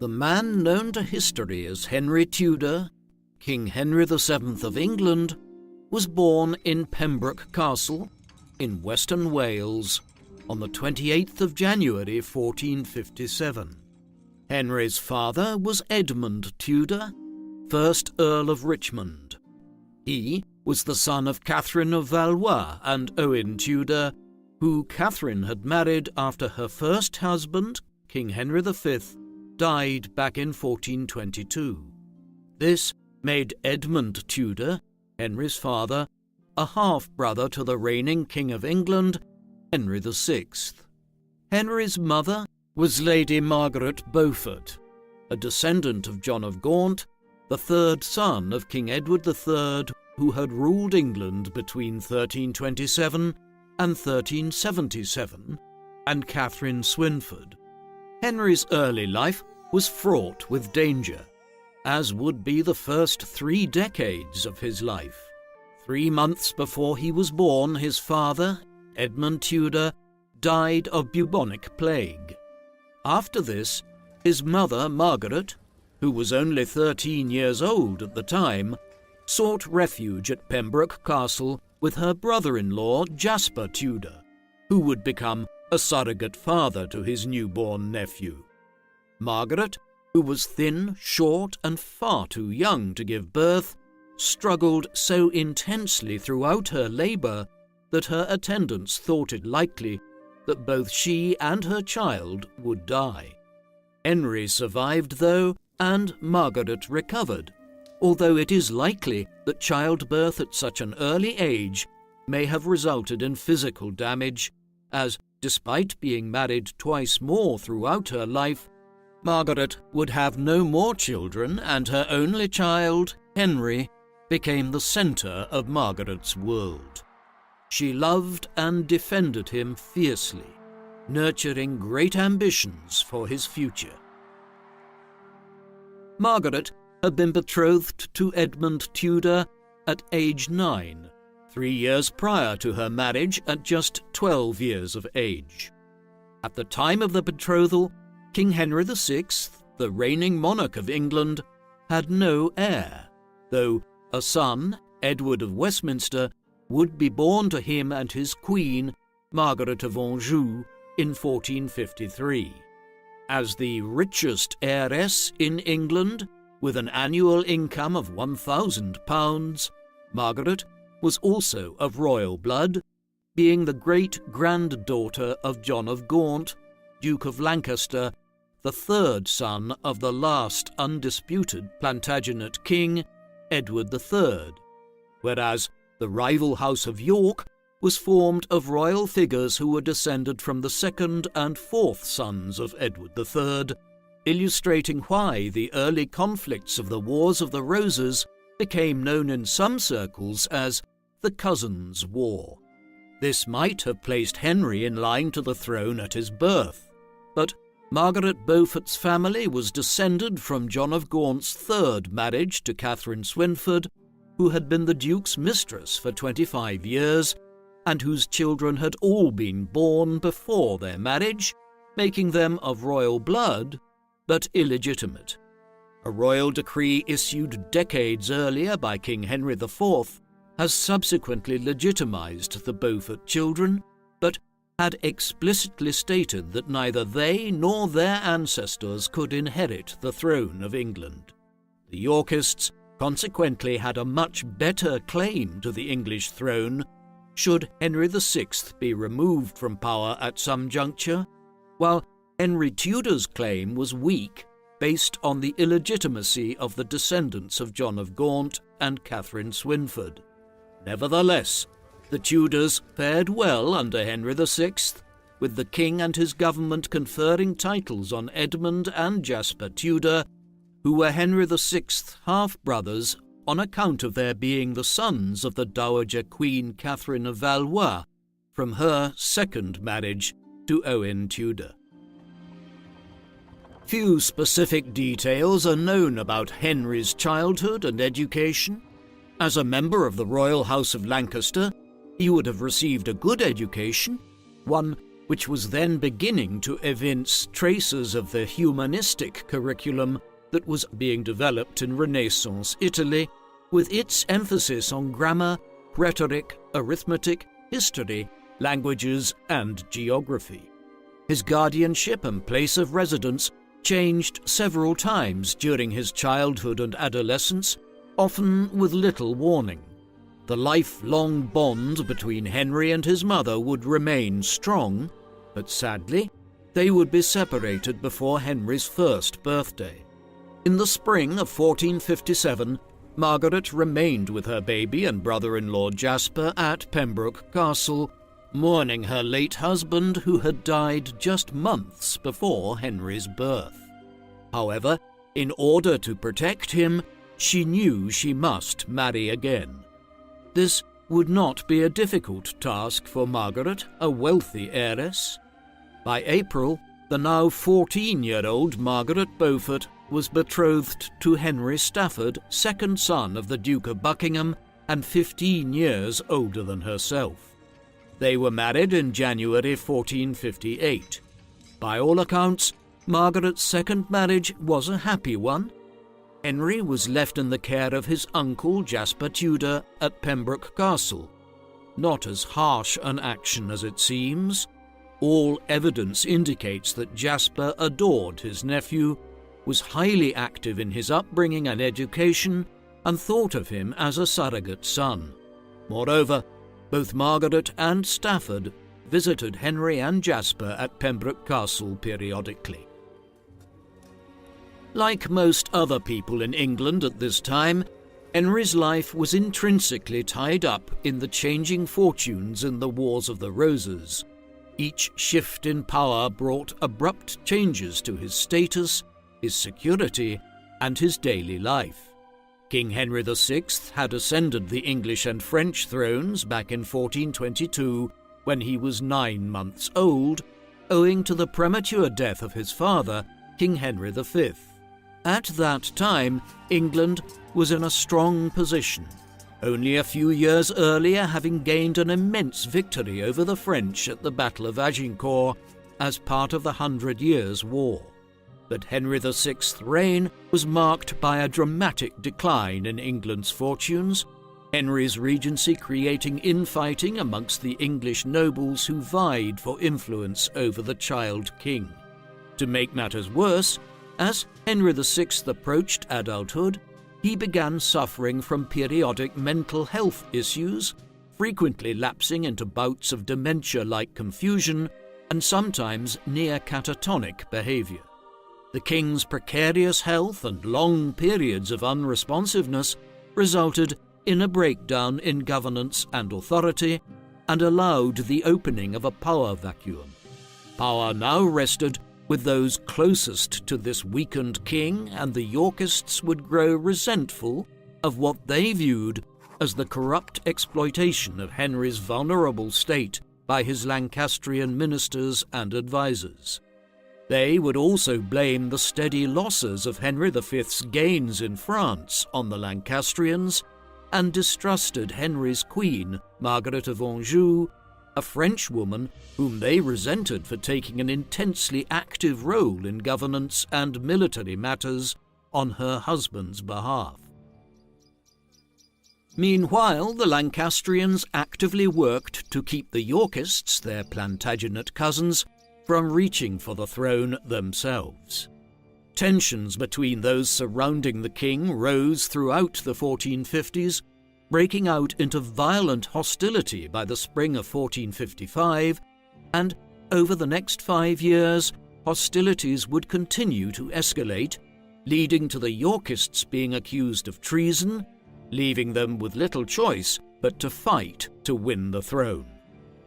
The man known to history as Henry Tudor, King Henry VII of England, was born in Pembroke Castle in Western Wales on the 28th of January 1457. Henry's father was Edmund Tudor, 1st Earl of Richmond. He was the son of Catherine of Valois and Owen Tudor, who Catherine had married after her first husband, King Henry V, died back in 1422. This made Edmund Tudor, Henry's father, a half-brother to the reigning King of England, Henry VI. Henry's mother was Lady Margaret Beaufort, a descendant of John of Gaunt, the third son of King Edward III, who had ruled England between 1327 and 1377, and Catherine Swynford. Henry's early life was fraught with danger, as would be the first 3 decades of his life. 3 months before he was born, his father, Edmund Tudor, died of bubonic plague. After this, his mother, Margaret, who was only 13 years old at the time, sought refuge at Pembroke Castle with her brother-in-law, Jasper Tudor, who would become a surrogate father to his newborn nephew. Margaret, who was thin, short, and far too young to give birth, struggled so intensely throughout her labour that her attendants thought it likely that both she and her child would die. Henry survived, though, and Margaret recovered, although it is likely that childbirth at such an early age may have resulted in physical damage, as, despite being married twice more throughout her life, Margaret would have no more children, and her only child, Henry, became the centre of Margaret's world. She loved and defended him fiercely, nurturing great ambitions for his future. Margaret had been betrothed to Edmund Tudor at age 9, 3 years prior to her marriage at just 12 years of age. At the time of the betrothal, King Henry VI, the reigning monarch of England, had no heir, though a son, Edward of Westminster, would be born to him and his queen, Margaret of Anjou, in 1453. As the richest heiress in England, with an annual income of £1,000, Margaret was also of royal blood, being the great-granddaughter of John of Gaunt, Duke of Lancaster, the third son of the last undisputed Plantagenet king, Edward III, whereas the rival House of York was formed of royal figures who were descended from the second and fourth sons of Edward III, illustrating why the early conflicts of the Wars of the Roses became known in some circles as the Cousins' War. This might have placed Henry in line to the throne at his birth, but Margaret Beaufort's family was descended from John of Gaunt's third marriage to Catherine Swynford, who had been the Duke's mistress for 25 years, and whose children had all been born before their marriage, making them of royal blood, but illegitimate. A royal decree issued decades earlier by King Henry IV has subsequently legitimized the Beaufort children, but had explicitly stated that neither they nor their ancestors could inherit the throne of England. The Yorkists consequently had a much better claim to the English throne should Henry VI be removed from power at some juncture, while Henry Tudor's claim was weak, based on the illegitimacy of the descendants of John of Gaunt and Catherine Swynford. Nevertheless, the Tudors fared well under Henry VI, with the king and his government conferring titles on Edmund and Jasper Tudor, who were Henry VI's half-brothers on account of their being the sons of the Dowager Queen Catherine of Valois from her second marriage to Owen Tudor. Few specific details are known about Henry's childhood and education. As a member of the Royal House of Lancaster, he would have received a good education, one which was then beginning to evince traces of the humanistic curriculum that was being developed in Renaissance Italy, with its emphasis on grammar, rhetoric, arithmetic, history, languages, and geography. His guardianship and place of residence changed several times during his childhood and adolescence, often with little warning. The lifelong bond between Henry and his mother would remain strong, but sadly, they would be separated before Henry's first birthday. In the spring of 1457, Margaret remained with her baby and brother-in-law Jasper at Pembroke Castle, mourning her late husband who had died just months before Henry's birth. However, in order to protect him, she knew she must marry again. This would not be a difficult task for Margaret, a wealthy heiress. By April, the now 14-year-old Margaret Beaufort was betrothed to Henry Stafford, second son of the Duke of Buckingham and 15 years older than herself. They were married in January 1458. By all accounts, Margaret's second marriage was a happy one. Henry was left in the care of his uncle Jasper Tudor at Pembroke Castle. Not as harsh an action as it seems. All evidence indicates that Jasper adored his nephew, was highly active in his upbringing and education, and thought of him as a surrogate son. Moreover, both Margaret and Stafford visited Henry and Jasper at Pembroke Castle periodically. Like most other people in England at this time, Henry's life was intrinsically tied up in the changing fortunes in the Wars of the Roses. Each shift in power brought abrupt changes to his status, his security, and his daily life. King Henry VI had ascended the English and French thrones back in 1422 when he was 9 months old, owing to the premature death of his father, King Henry V. At that time, England was in a strong position, only a few years earlier having gained an immense victory over the French at the Battle of Agincourt as part of the 100 Years' War. But Henry VI's reign was marked by a dramatic decline in England's fortunes, Henry's regency creating infighting amongst the English nobles who vied for influence over the child king. To make matters worse, as Henry VI approached adulthood, he began suffering from periodic mental health issues, frequently lapsing into bouts of dementia-like confusion and sometimes near catatonic behavior. The king's precarious health and long periods of unresponsiveness resulted in a breakdown in governance and authority and allowed the opening of a power vacuum. Power now rested with those closest to this weakened king, and the Yorkists would grow resentful of what they viewed as the corrupt exploitation of Henry's vulnerable state by his Lancastrian ministers and advisers. They would also blame the steady losses of Henry V's gains in France on the Lancastrians and distrusted Henry's queen, Margaret of Anjou, a French woman whom they resented for taking an intensely active role in governance and military matters on her husband's behalf. Meanwhile, the Lancastrians actively worked to keep the Yorkists, their Plantagenet cousins, from reaching for the throne themselves. Tensions between those surrounding the king rose throughout the 1450s, breaking out into violent hostility by the spring of 1455, and over the next 5 years, hostilities would continue to escalate, leading to the Yorkists being accused of treason, leaving them with little choice but to fight to win the throne.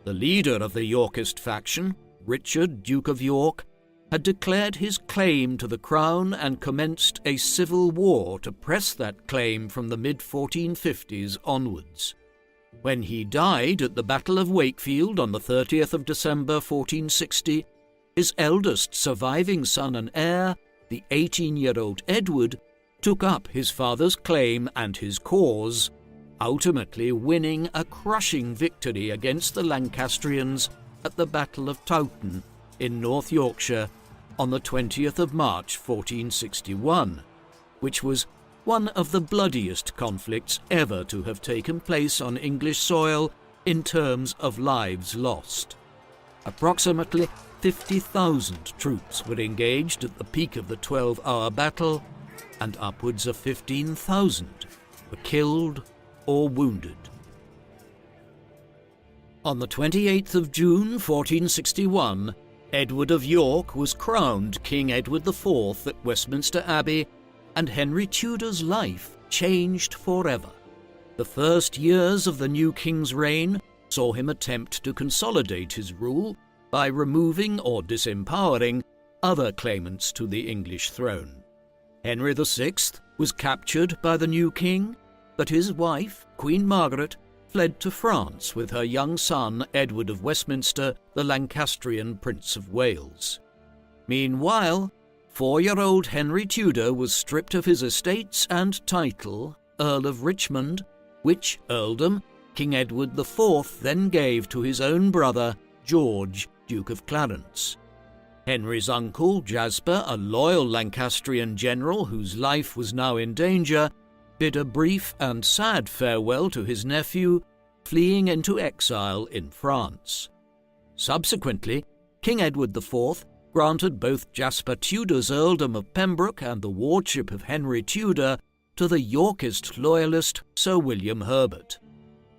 The leader of the Yorkist faction, Richard, Duke of York, had declared his claim to the crown and commenced a civil war to press that claim from the mid-1450s onwards. When he died at the Battle of Wakefield on the 30th of December 1460, his eldest surviving son and heir, the 18-year-old Edward, took up his father's claim and his cause, ultimately winning a crushing victory against the Lancastrians at the Battle of Towton in North Yorkshire on the 20th of March 1461, which was one of the bloodiest conflicts ever to have taken place on English soil in terms of lives lost. Approximately 50,000 troops were engaged at the peak of the 12-hour battle, and upwards of 15,000 were killed or wounded. On the 28th of June 1461, Edward of York was crowned King Edward IV at Westminster Abbey, and Henry Tudor's life changed forever. The first years of the new king's reign saw him attempt to consolidate his rule by removing or disempowering other claimants to the English throne. Henry VI was captured by the new king, but his wife, Queen Margaret, fled to France with her young son Edward of Westminster, the Lancastrian Prince of Wales. Meanwhile, 4-year-old Henry Tudor was stripped of his estates and title, Earl of Richmond, which earldom King Edward IV then gave to his own brother, George, Duke of Clarence. Henry's uncle, Jasper, a loyal Lancastrian general whose life was now in danger, bid a brief and sad farewell to his nephew, fleeing into exile in France. Subsequently, King Edward IV granted both Jasper Tudor's earldom of Pembroke and the wardship of Henry Tudor to the Yorkist loyalist Sir William Herbert.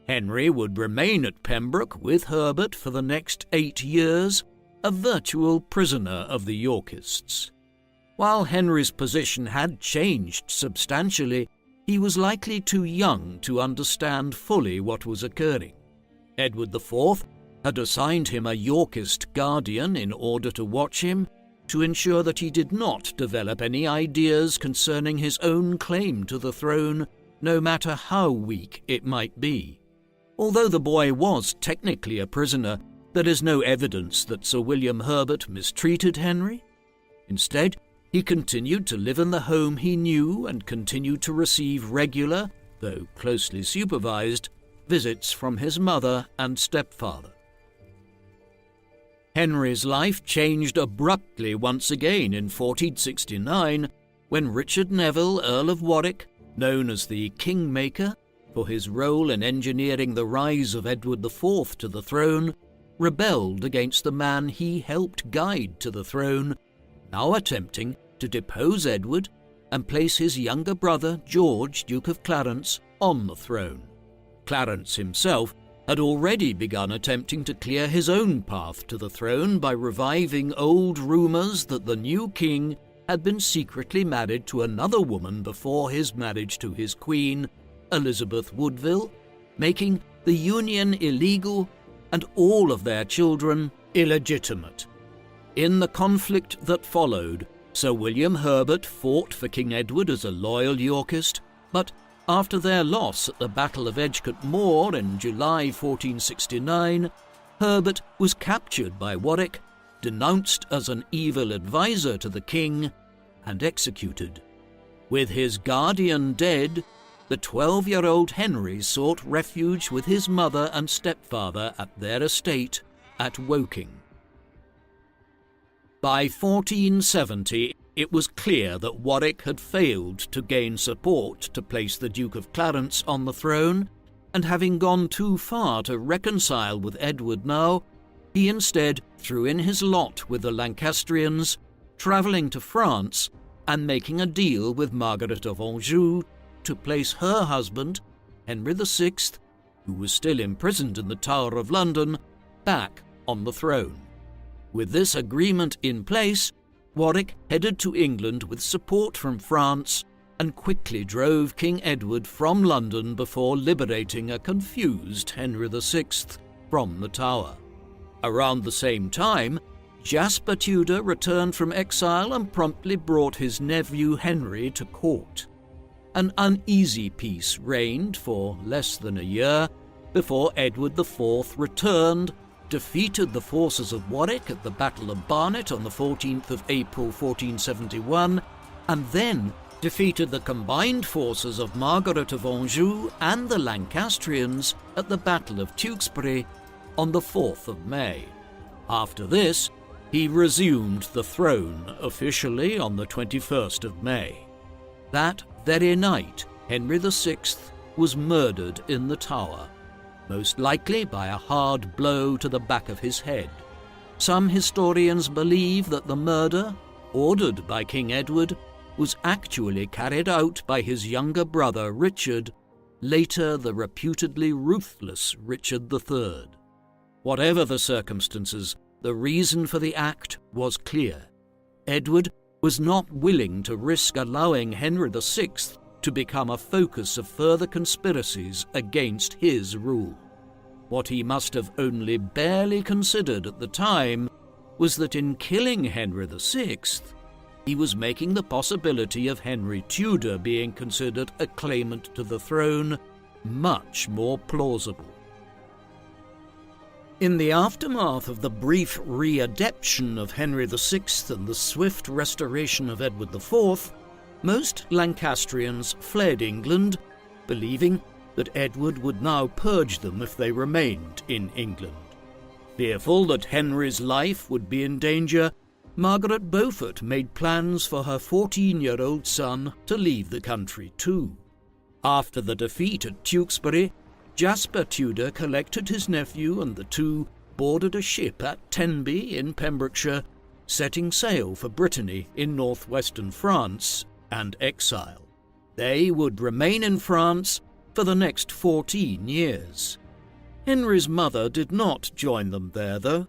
Henry would remain at Pembroke with Herbert for the next 8 years, a virtual prisoner of the Yorkists. While Henry's position had changed substantially, he was likely too young to understand fully what was occurring. Edward IV had assigned him a Yorkist guardian in order to watch him, to ensure that he did not develop any ideas concerning his own claim to the throne, no matter how weak it might be. Although the boy was technically a prisoner, there is no evidence that Sir William Herbert mistreated Henry. Instead, he continued to live in the home he knew and continued to receive regular, though closely supervised, visits from his mother and stepfather. Henry's life changed abruptly once again in 1469 when Richard Neville, Earl of Warwick, known as the Kingmaker, for his role in engineering the rise of Edward IV to the throne, rebelled against the man he helped guide to the throne, now attempting to depose Edward and place his younger brother, George, Duke of Clarence, on the throne. Clarence himself had already begun attempting to clear his own path to the throne by reviving old rumours that the new king had been secretly married to another woman before his marriage to his queen, Elizabeth Woodville, making the union illegal and all of their children illegitimate. In the conflict that followed, Sir William Herbert fought for King Edward as a loyal Yorkist, but after their loss at the Battle of Edgecote Moor in July 1469, Herbert was captured by Warwick, denounced as an evil advisor to the king, and executed. With his guardian dead, the 12-year-old Henry sought refuge with his mother and stepfather at their estate at Woking. By 1470, it was clear that Warwick had failed to gain support to place the Duke of Clarence on the throne, and having gone too far to reconcile with Edward now, he instead threw in his lot with the Lancastrians, travelling to France and making a deal with Margaret of Anjou to place her husband, Henry VI, who was still imprisoned in the Tower of London, back on the throne. With this agreement in place, Warwick headed to England with support from France and quickly drove King Edward from London before liberating a confused Henry VI from the Tower. Around the same time, Jasper Tudor returned from exile and promptly brought his nephew Henry to court. An uneasy peace reigned for less than a year before Edward IV returned, defeated the forces of Warwick at the Battle of Barnet on the 14th of April 1471, and then defeated the combined forces of Margaret of Anjou and the Lancastrians at the Battle of Tewkesbury on the 4th of May. After this, he resumed the throne officially on the 21st of May. That very night, Henry VI was murdered in the Tower, most likely by a hard blow to the back of his head. Some historians believe that the murder, ordered by King Edward, was actually carried out by his younger brother Richard, later the reputedly ruthless Richard III. Whatever the circumstances, the reason for the act was clear. Edward was not willing to risk allowing Henry VI to become a focus of further conspiracies against his rule. What he must have only barely considered at the time was that in killing Henry VI, he was making the possibility of Henry Tudor being considered a claimant to the throne much more plausible. In the aftermath of the brief readaption of Henry VI and the swift restoration of Edward IV, most Lancastrians fled England, believing that Edward would now purge them if they remained in England. Fearful that Henry's life would be in danger, Margaret Beaufort made plans for her 14-year-old son to leave the country too. After the defeat at Tewkesbury, Jasper Tudor collected his nephew and the two boarded a ship at Tenby in Pembrokeshire, setting sail for Brittany in northwestern France and exile. They would remain in France for the next 14 years. Henry's mother did not join them there, though.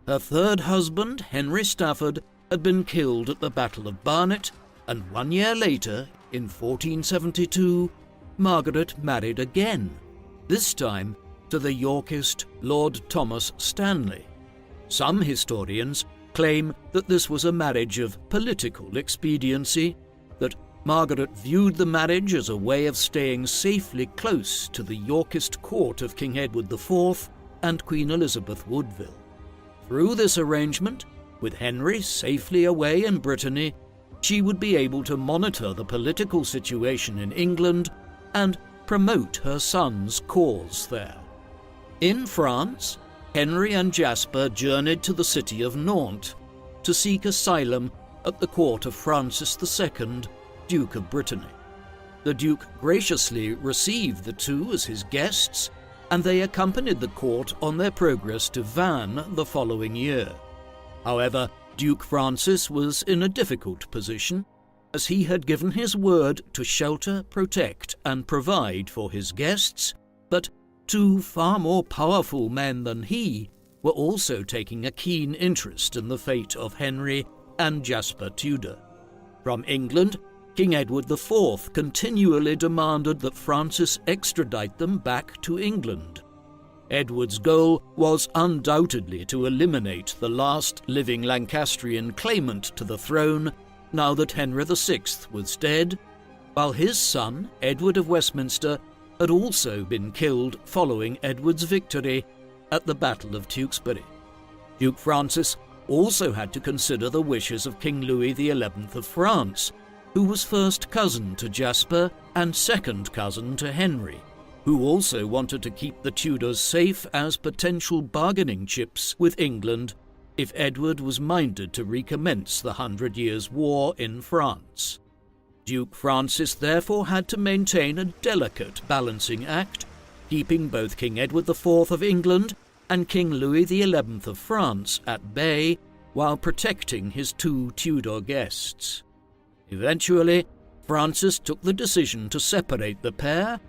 Her third husband, Henry Stafford, had been killed at the Battle of Barnet, and 1 year later, in 1472, Margaret married again, this time to the Yorkist Lord Thomas Stanley. Some historians claim that this was a marriage of political expediency, that Margaret viewed the marriage as a way of staying safely close to the Yorkist court of King Edward IV and Queen Elizabeth Woodville. Through this arrangement, with Henry safely away in Brittany, she would be able to monitor the political situation in England and promote her son's cause there. In France, Henry and Jasper journeyed to the city of Nantes to seek asylum at the court of Francis II, Duke of Brittany. The Duke graciously received the two as his guests, and they accompanied the court on their progress to Vannes the following year. However, Duke Francis was in a difficult position, as he had given his word to shelter, protect, and provide for his guests, but two far more powerful men than he were also taking a keen interest in the fate of Henry and Jasper Tudor. From England, King Edward IV continually demanded that Francis extradite them back to England. Edward's goal was undoubtedly to eliminate the last living Lancastrian claimant to the throne now that Henry VI was dead, while his son, Edward of Westminster, had also been killed following Edward's victory at the Battle of Tewkesbury. Duke Francis also had to consider the wishes of King Louis XI of France, who was first cousin to Jasper and second cousin to Henry, who also wanted to keep the Tudors safe as potential bargaining chips with England if Edward was minded to recommence the 100 Years' War in France. Duke Francis therefore had to maintain a delicate balancing act, keeping both King Edward IV of England and King Louis XI of France at bay while protecting his two Tudor guests. Eventually, Francis took the decision to separate the pair,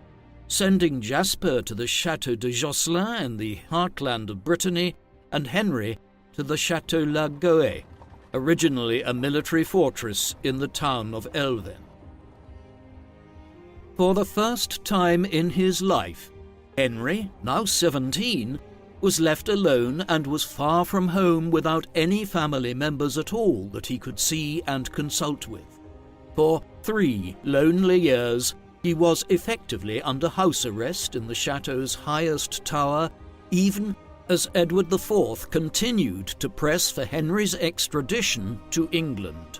sending Jasper to the Château de Josselin in the heartland of Brittany and Henry to the Château La Goë, originally a military fortress in the town of Elven. For the first time in his life, Henry, now 17, was left alone and was far from home without any family members at all that he could see and consult with. For 3 lonely years, he was effectively under house arrest in the chateau's highest tower, even as Edward IV continued to press for Henry's extradition to England.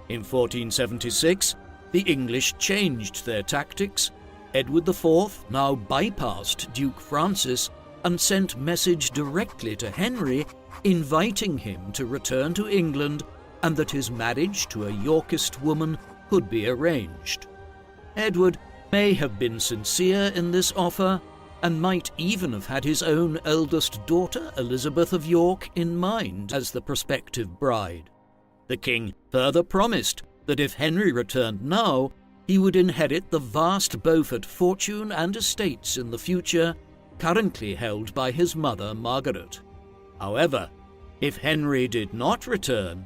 In 1476, the English changed their tactics. Edward IV now bypassed Duke Francis and sent message directly to Henry inviting him to return to England and that his marriage to a Yorkist woman could be arranged. Edward may have been sincere in this offer and might even have had his own eldest daughter, Elizabeth of York, in mind as the prospective bride. The king further promised that if Henry returned now, he would inherit the vast Beaufort fortune and estates in the future, currently held by his mother Margaret. However, if Henry did not return,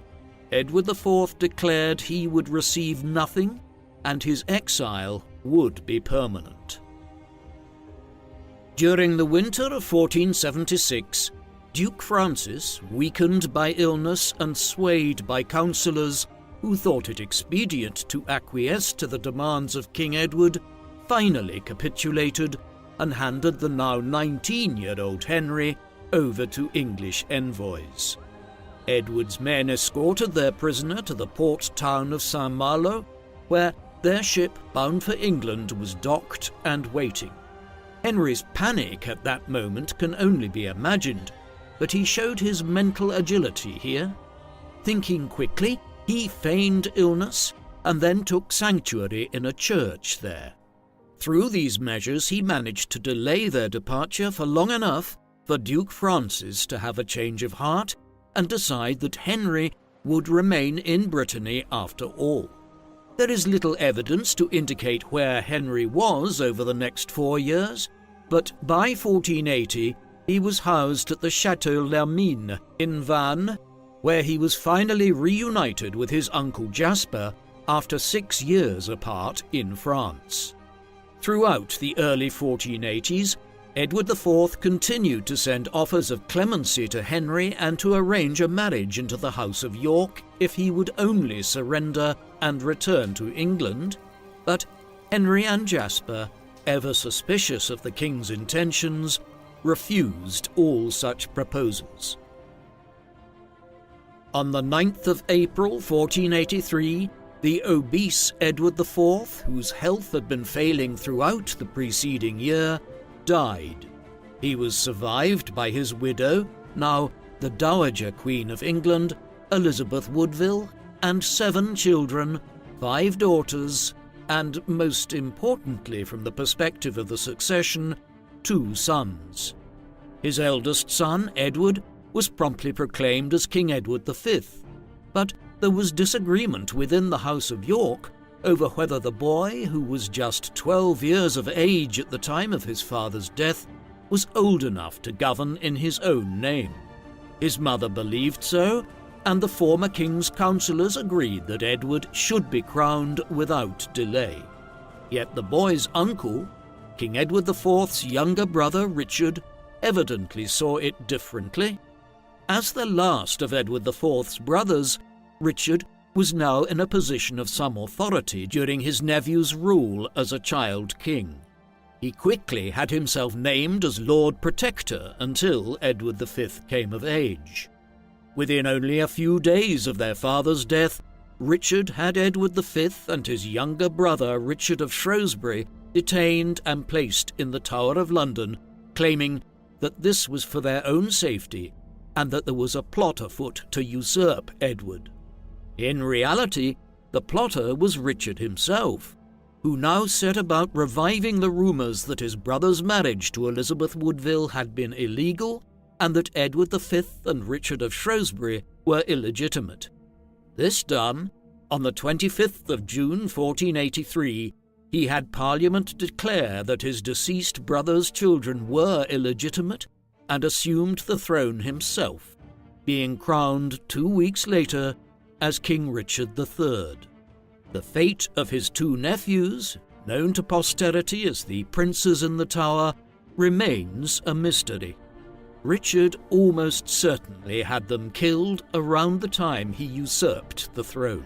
Edward IV declared he would receive nothing and his exile would be permanent. During the winter of 1476, Duke Francis, weakened by illness and swayed by councillors who thought it expedient to acquiesce to the demands of King Edward, finally capitulated and handed the now 19-year-old Henry over to English envoys. Edward's men escorted their prisoner to the port town of Saint-Malo, where their ship bound for England was docked and waiting. Henry's panic at that moment can only be imagined, but he showed his mental agility here. Thinking quickly, he feigned illness and then took sanctuary in a church there. Through these measures, he managed to delay their departure for long enough for Duke Francis to have a change of heart and decide that Henry would remain in Brittany after all. There is little evidence to indicate where Henry was over the next 4 years, but by 1480 he was housed at the Château l'Hermine in Vannes, where he was finally reunited with his uncle Jasper after 6 years apart in France. Throughout the early 1480s, Edward IV continued to send offers of clemency to Henry and to arrange a marriage into the House of York if he would only surrender and return to England, but Henry and Jasper, ever suspicious of the king's intentions, refused all such proposals. On the 9th of April 1483, the obese Edward IV, whose health had been failing throughout the preceding year, died. He was survived by his widow, now the Dowager Queen of England, Elizabeth Woodville, and 7 children, 5 daughters, and, most importantly from the perspective of the succession, 2 sons. His eldest son, Edward, was promptly proclaimed as King Edward V, but there was disagreement within the House of York over whether the boy, who was just 12 years of age at the time of his father's death, was old enough to govern in his own name. His mother believed so, and the former king's councillors agreed that Edward should be crowned without delay. Yet the boy's uncle, King Edward IV's younger brother Richard, evidently saw it differently. As the last of Edward IV's brothers, Richard was now in a position of some authority during his nephew's rule as a child king. He quickly had himself named as Lord Protector until Edward V came of age. Within only a few days of their father's death, Richard had Edward V and his younger brother Richard of Shrewsbury detained and placed in the Tower of London, claiming that this was for their own safety and that there was a plot afoot to usurp Edward. In reality, the plotter was Richard himself, who now set about reviving the rumours that his brother's marriage to Elizabeth Woodville had been illegal and that Edward V and Richard of Shrewsbury were illegitimate. This done, on the 25th of June 1483, he had Parliament declare that his deceased brother's children were illegitimate and assumed the throne himself, being crowned 2 weeks later as King Richard III. The fate of his 2 nephews, known to posterity as the Princes in the Tower, remains a mystery. Richard almost certainly had them killed around the time he usurped the throne.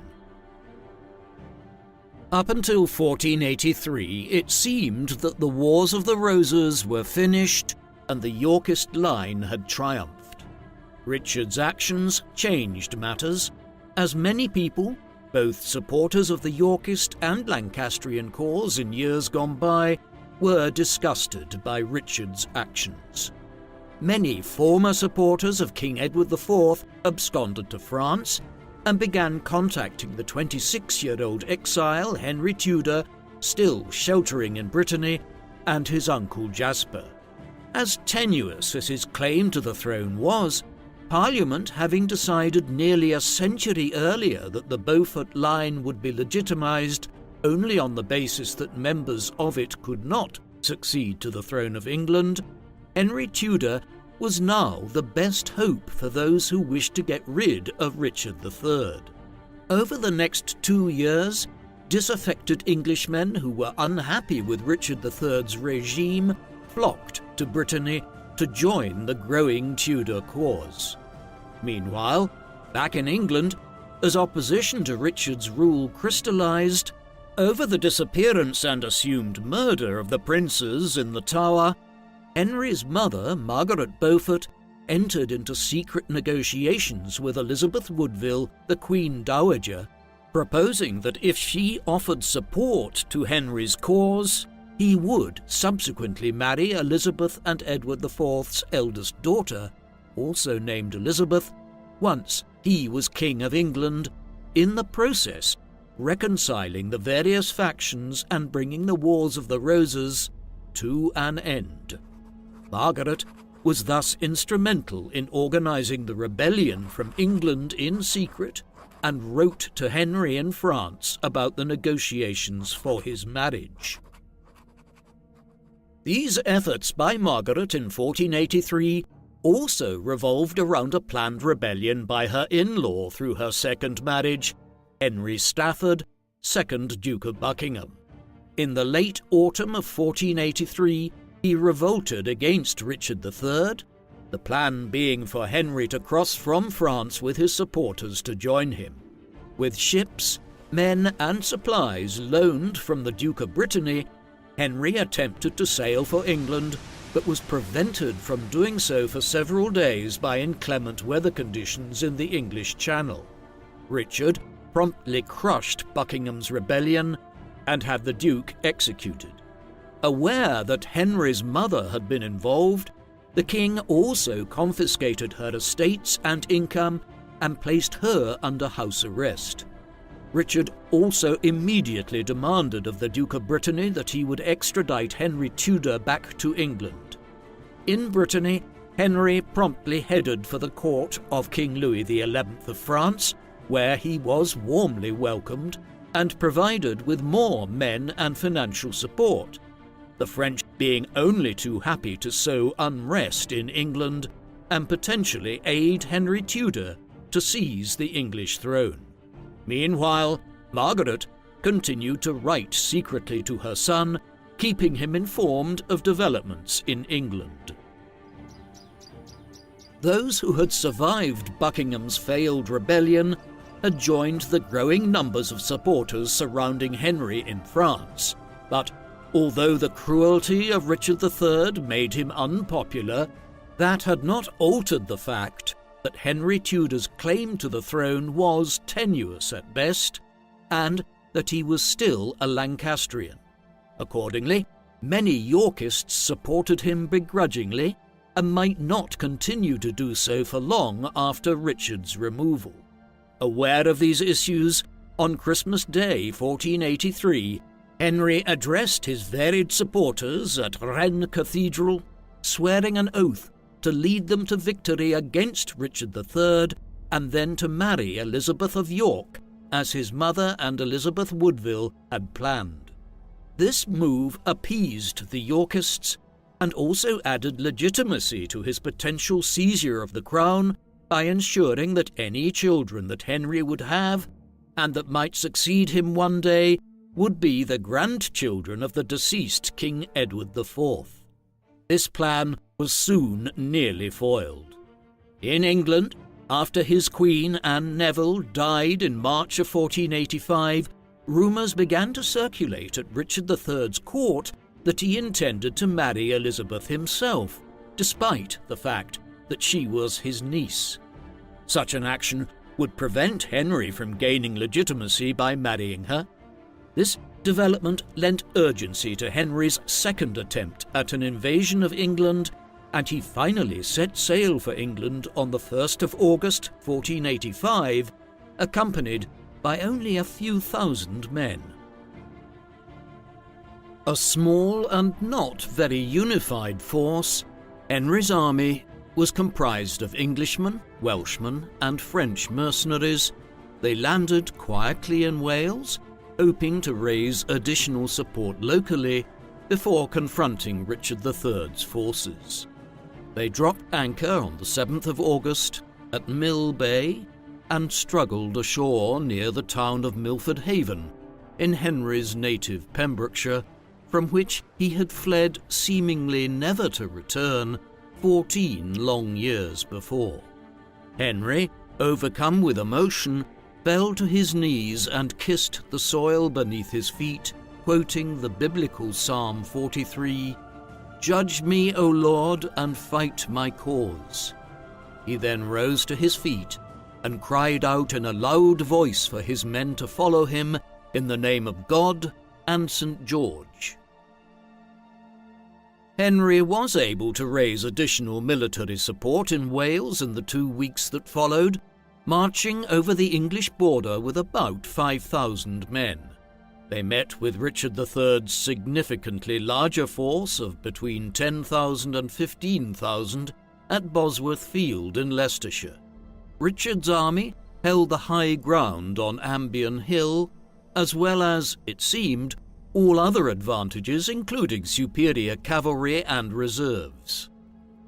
Up until 1483, it seemed that the Wars of the Roses were finished and the Yorkist line had triumphed. Richard's actions changed matters, as many people, both supporters of the Yorkist and Lancastrian cause in years gone by, were disgusted by Richard's actions. many former supporters of King Edward IV absconded to France and began contacting the 26-year-old exile Henry Tudor, still sheltering in Brittany, and his uncle Jasper. As tenuous as his claim to the throne was, Parliament, having decided nearly a century earlier that the Beaufort line would be legitimised only on the basis that members of it could not succeed to the throne of England, Henry Tudor was now the best hope for those who wished to get rid of Richard III. Over the next 2 years, disaffected Englishmen who were unhappy with Richard III's regime flocked to Brittany to join the growing Tudor cause. Meanwhile, back in England, as opposition to Richard's rule crystallised, over the disappearance and assumed murder of the princes in the Tower, Henry's mother, Margaret Beaufort, entered into secret negotiations with Elizabeth Woodville, the Queen Dowager, proposing that if she offered support to Henry's cause, he would subsequently marry Elizabeth and Edward IV's eldest daughter, also named Elizabeth, once he was King of England, in the process reconciling the various factions and bringing the Wars of the Roses to an end. Margaret was thus instrumental in organising the rebellion from England in secret and wrote to Henry in France about the negotiations for his marriage. These efforts by Margaret in 1483 also revolved around a planned rebellion by her in-law through her second marriage, Henry Stafford, 2nd Duke of Buckingham. In the late autumn of 1483, he revolted against Richard III, the plan being for Henry to cross from France with his supporters to join him. With ships, men and supplies loaned from the Duke of Brittany, Henry attempted to sail for England, but was prevented from doing so for several days by inclement weather conditions in the English Channel. Richard promptly crushed Buckingham's rebellion and had the Duke executed. Aware that Henry's mother had been involved, the king also confiscated her estates and income and placed her under house arrest. Richard also immediately demanded of the Duke of Brittany that he would extradite Henry Tudor back to England. In Brittany, Henry promptly headed for the court of King Louis XI of France, where he was warmly welcomed and provided with more men and financial support, the French being only too happy to sow unrest in England and potentially aid Henry Tudor to seize the English throne. Meanwhile, Margaret continued to write secretly to her son, keeping him informed of developments in England. Those who had survived Buckingham's failed rebellion had joined the growing numbers of supporters surrounding Henry in France, but although the cruelty of Richard III made him unpopular, that had not altered the fact that Henry Tudor's claim to the throne was tenuous at best, and that he was still a Lancastrian. Accordingly, many Yorkists supported him begrudgingly and might not continue to do so for long after Richard's removal. Aware of these issues, on Christmas Day 1483, Henry addressed his varied supporters at Rennes Cathedral, swearing an oath to lead them to victory against Richard III and then to marry Elizabeth of York, as his mother and Elizabeth Woodville had planned. This move appeased the Yorkists and also added legitimacy to his potential seizure of the crown by ensuring that any children that Henry would have, and that might succeed him one day, would be the grandchildren of the deceased King Edward IV. This plan was soon nearly foiled. In England, after his queen Anne Neville died in March of 1485, rumours began to circulate at Richard III's court that he intended to marry Elizabeth himself, despite the fact that she was his niece. Such an action would prevent Henry from gaining legitimacy by marrying her. This development lent urgency to Henry's second attempt at an invasion of England and he finally set sail for England on the 1st of August 1485, accompanied by only a few thousand men. A small and not very unified force, Henry's army was comprised of Englishmen, Welshmen, and French mercenaries. They landed quietly in Wales, hoping to raise additional support locally before confronting Richard III's forces. They dropped anchor on the 7th of August at Mill Bay and struggled ashore near the town of Milford Haven in Henry's native Pembrokeshire, from which he had fled seemingly never to return 14 long years before. Henry, overcome with emotion, fell to his knees and kissed the soil beneath his feet, quoting the biblical Psalm 43, "Judge me, O Lord, and fight my cause." He then rose to his feet and cried out in a loud voice for his men to follow him in the name of God and St. George. Henry was able to raise additional military support in Wales in the 2 weeks that followed, marching over the English border with about 5,000 men. They met with Richard III's significantly larger force of between 10,000 and 15,000 at Bosworth Field in Leicestershire. Richard's army held the high ground on Ambion Hill, as well as, it seemed, all other advantages, including superior cavalry and reserves.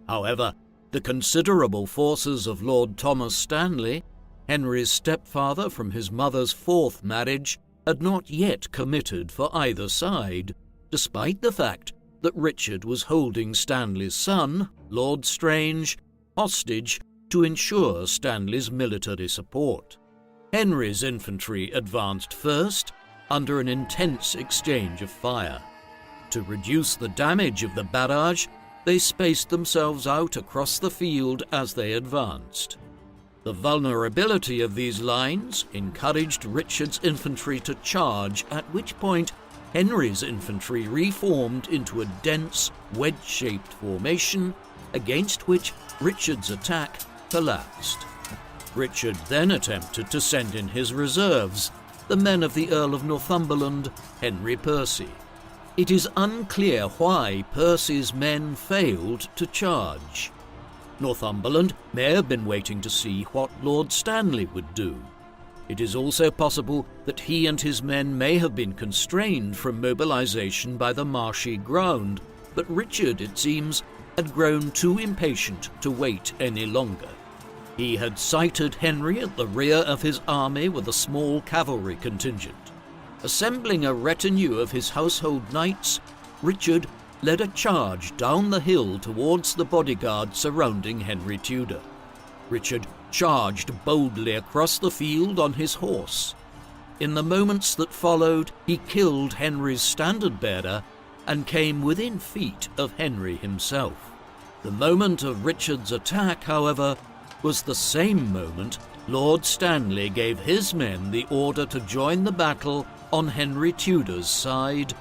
However, the considerable forces of Lord Thomas Stanley, Henry's stepfather from his mother's 4th marriage, had not yet committed for either side, despite the fact that Richard was holding Stanley's son, Lord Strange, hostage to ensure Stanley's military support. Henry's infantry advanced first, under an intense exchange of fire. To reduce the damage of the barrage, they spaced themselves out across the field as they advanced. The vulnerability of these lines encouraged Richard's infantry to charge, at which point Henry's infantry reformed into a dense, wedge-shaped formation against which Richard's attack collapsed. Richard then attempted to send in his reserves, the men of the Earl of Northumberland, Henry Percy. It is unclear why Percy's men failed to charge. Northumberland may have been waiting to see what Lord Stanley would do. It is also possible that he and his men may have been constrained from mobilization by the marshy ground, but Richard, it seems, had grown too impatient to wait any longer. He had sighted Henry at the rear of his army with a small cavalry contingent. Assembling a retinue of his household knights, Richard led a charge down the hill towards the bodyguard surrounding Henry Tudor. Richard charged boldly across the field on his horse. In the moments that followed, he killed Henry's standard-bearer and came within feet of Henry himself. The moment of Richard's attack, however, was the same moment Lord Stanley gave his men the order to join the battle on Henry Tudor's side.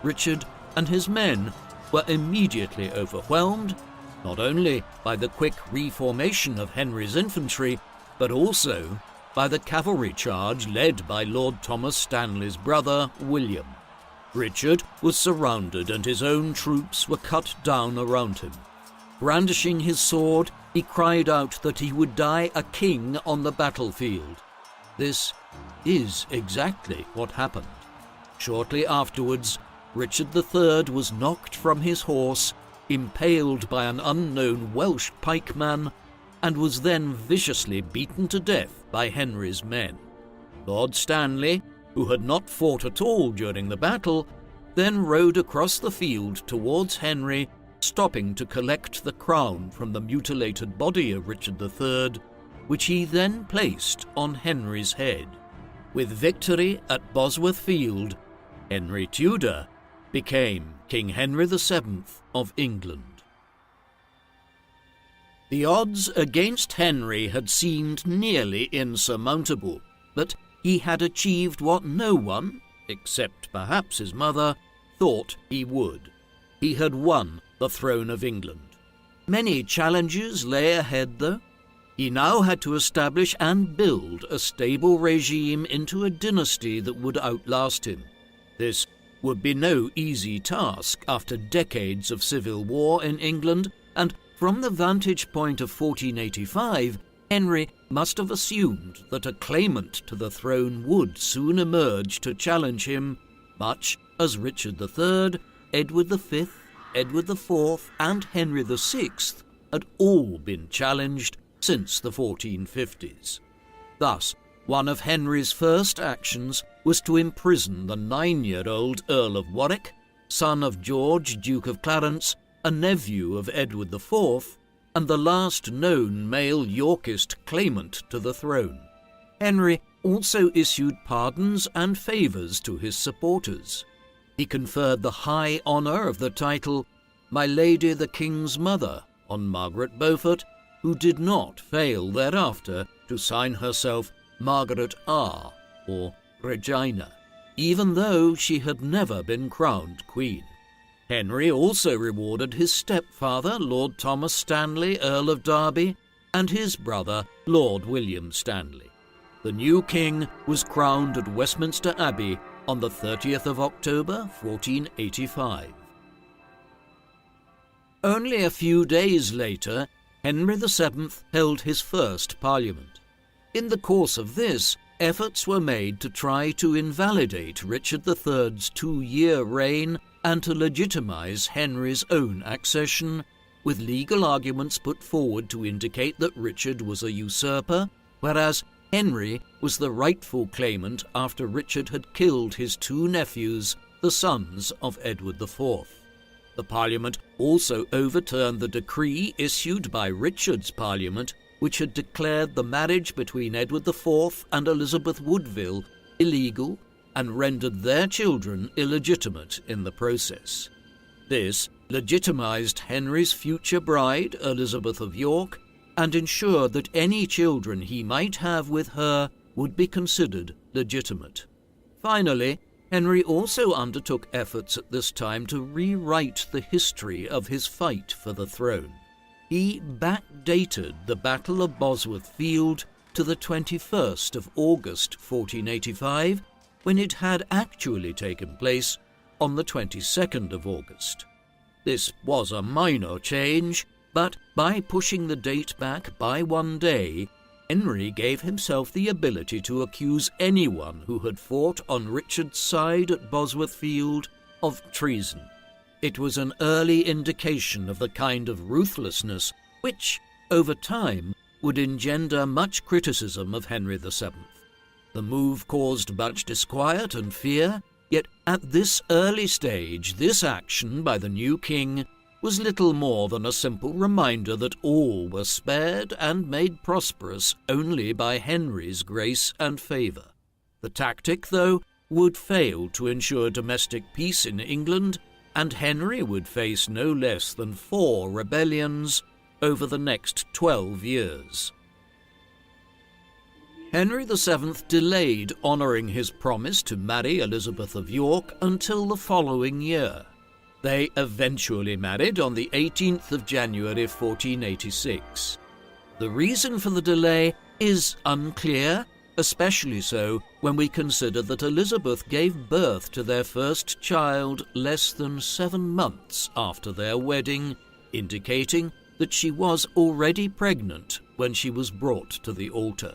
Richard and his men were immediately overwhelmed, not only by the quick reformation of Henry's infantry, but also by the cavalry charge led by Lord Thomas Stanley's brother, William. Richard was surrounded and his own troops were cut down around him. Brandishing his sword, he cried out that he would die a king on the battlefield. This is exactly what happened. Shortly afterwards, Richard III was knocked from his horse, impaled by an unknown Welsh pikeman, and was then viciously beaten to death by Henry's men. Lord Stanley, who had not fought at all during the battle, then rode across the field towards Henry, stopping to collect the crown from the mutilated body of Richard III, which he then placed on Henry's head. With victory at Bosworth Field, Henry Tudor became King Henry VII of England. The odds against Henry had seemed nearly insurmountable, but he had achieved what no one, except perhaps his mother, thought he would. He had won the throne of England. Many challenges lay ahead, though. He now had to establish and build a stable regime into a dynasty that would outlast him. This would be no easy task after decades of civil war in England, and from the vantage point of 1485, Henry must have assumed that a claimant to the throne would soon emerge to challenge him, much as Richard III, Edward V, Edward IV, and Henry VI had all been challenged since the 1450s. Thus, one of Henry's first actions was to imprison the 9-year-old Earl of Warwick, son of George, Duke of Clarence, a nephew of Edward IV, and the last known male Yorkist claimant to the throne. Henry also issued pardons and favours to his supporters. He conferred the high honour of the title My Lady the King's Mother on Margaret Beaufort, who did not fail thereafter to sign herself Margaret R, or Regina, even though she had never been crowned queen. Henry also rewarded his stepfather, Lord Thomas Stanley, Earl of Derby, and his brother, Lord William Stanley. The new king was crowned at Westminster Abbey on the 30th of October, 1485. Only a few days later, Henry VII held his first parliament. In the course of this, efforts were made to try to invalidate Richard III's 2-year reign and to legitimize Henry's own accession, with legal arguments put forward to indicate that Richard was a usurper, whereas Henry was the rightful claimant after Richard had killed his 2 nephews, the sons of Edward IV. The Parliament also overturned the decree issued by Richard's Parliament, which had declared the marriage between Edward IV and Elizabeth Woodville illegal and rendered their children illegitimate in the process. This legitimized Henry's future bride, Elizabeth of York, and ensured that any children he might have with her would be considered legitimate. Finally, Henry also undertook efforts at this time to rewrite the history of his fight for the throne. He backdated the Battle of Bosworth Field to the 21st of August 1485, when it had actually taken place on the 22nd of August. This was a minor change, but by pushing the date back by 1 day, Henry gave himself the ability to accuse anyone who had fought on Richard's side at Bosworth Field of treason. It was an early indication of the kind of ruthlessness which, over time, would engender much criticism of Henry VII. The move caused much disquiet and fear, yet at this early stage, this action by the new king was little more than a simple reminder that all were spared and made prosperous only by Henry's grace and favour. The tactic, though, would fail to ensure domestic peace in England, and Henry would face no less than 4 rebellions over the next 12 years. Henry VII delayed honouring his promise to marry Elizabeth of York until the following year. They eventually married on the 18th of January 1486. The reason for the delay is unclear, especially so when we consider that Elizabeth gave birth to their first child less than 7 months after their wedding, indicating that she was already pregnant when she was brought to the altar.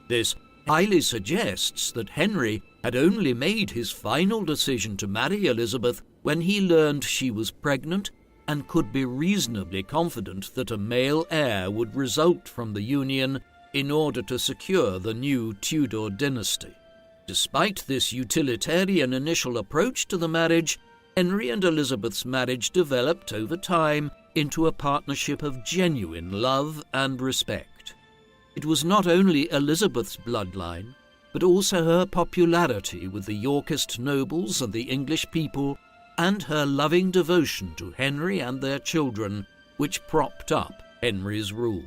This highly suggests that Henry had only made his final decision to marry Elizabeth when he learned she was pregnant and could be reasonably confident that a male heir would result from the union in order to secure the new Tudor dynasty. Despite this utilitarian initial approach to the marriage, Henry and Elizabeth's marriage developed over time into a partnership of genuine love and respect. It was not only Elizabeth's bloodline, but also her popularity with the Yorkist nobles and the English people, and her loving devotion to Henry and their children, which propped up Henry's rule.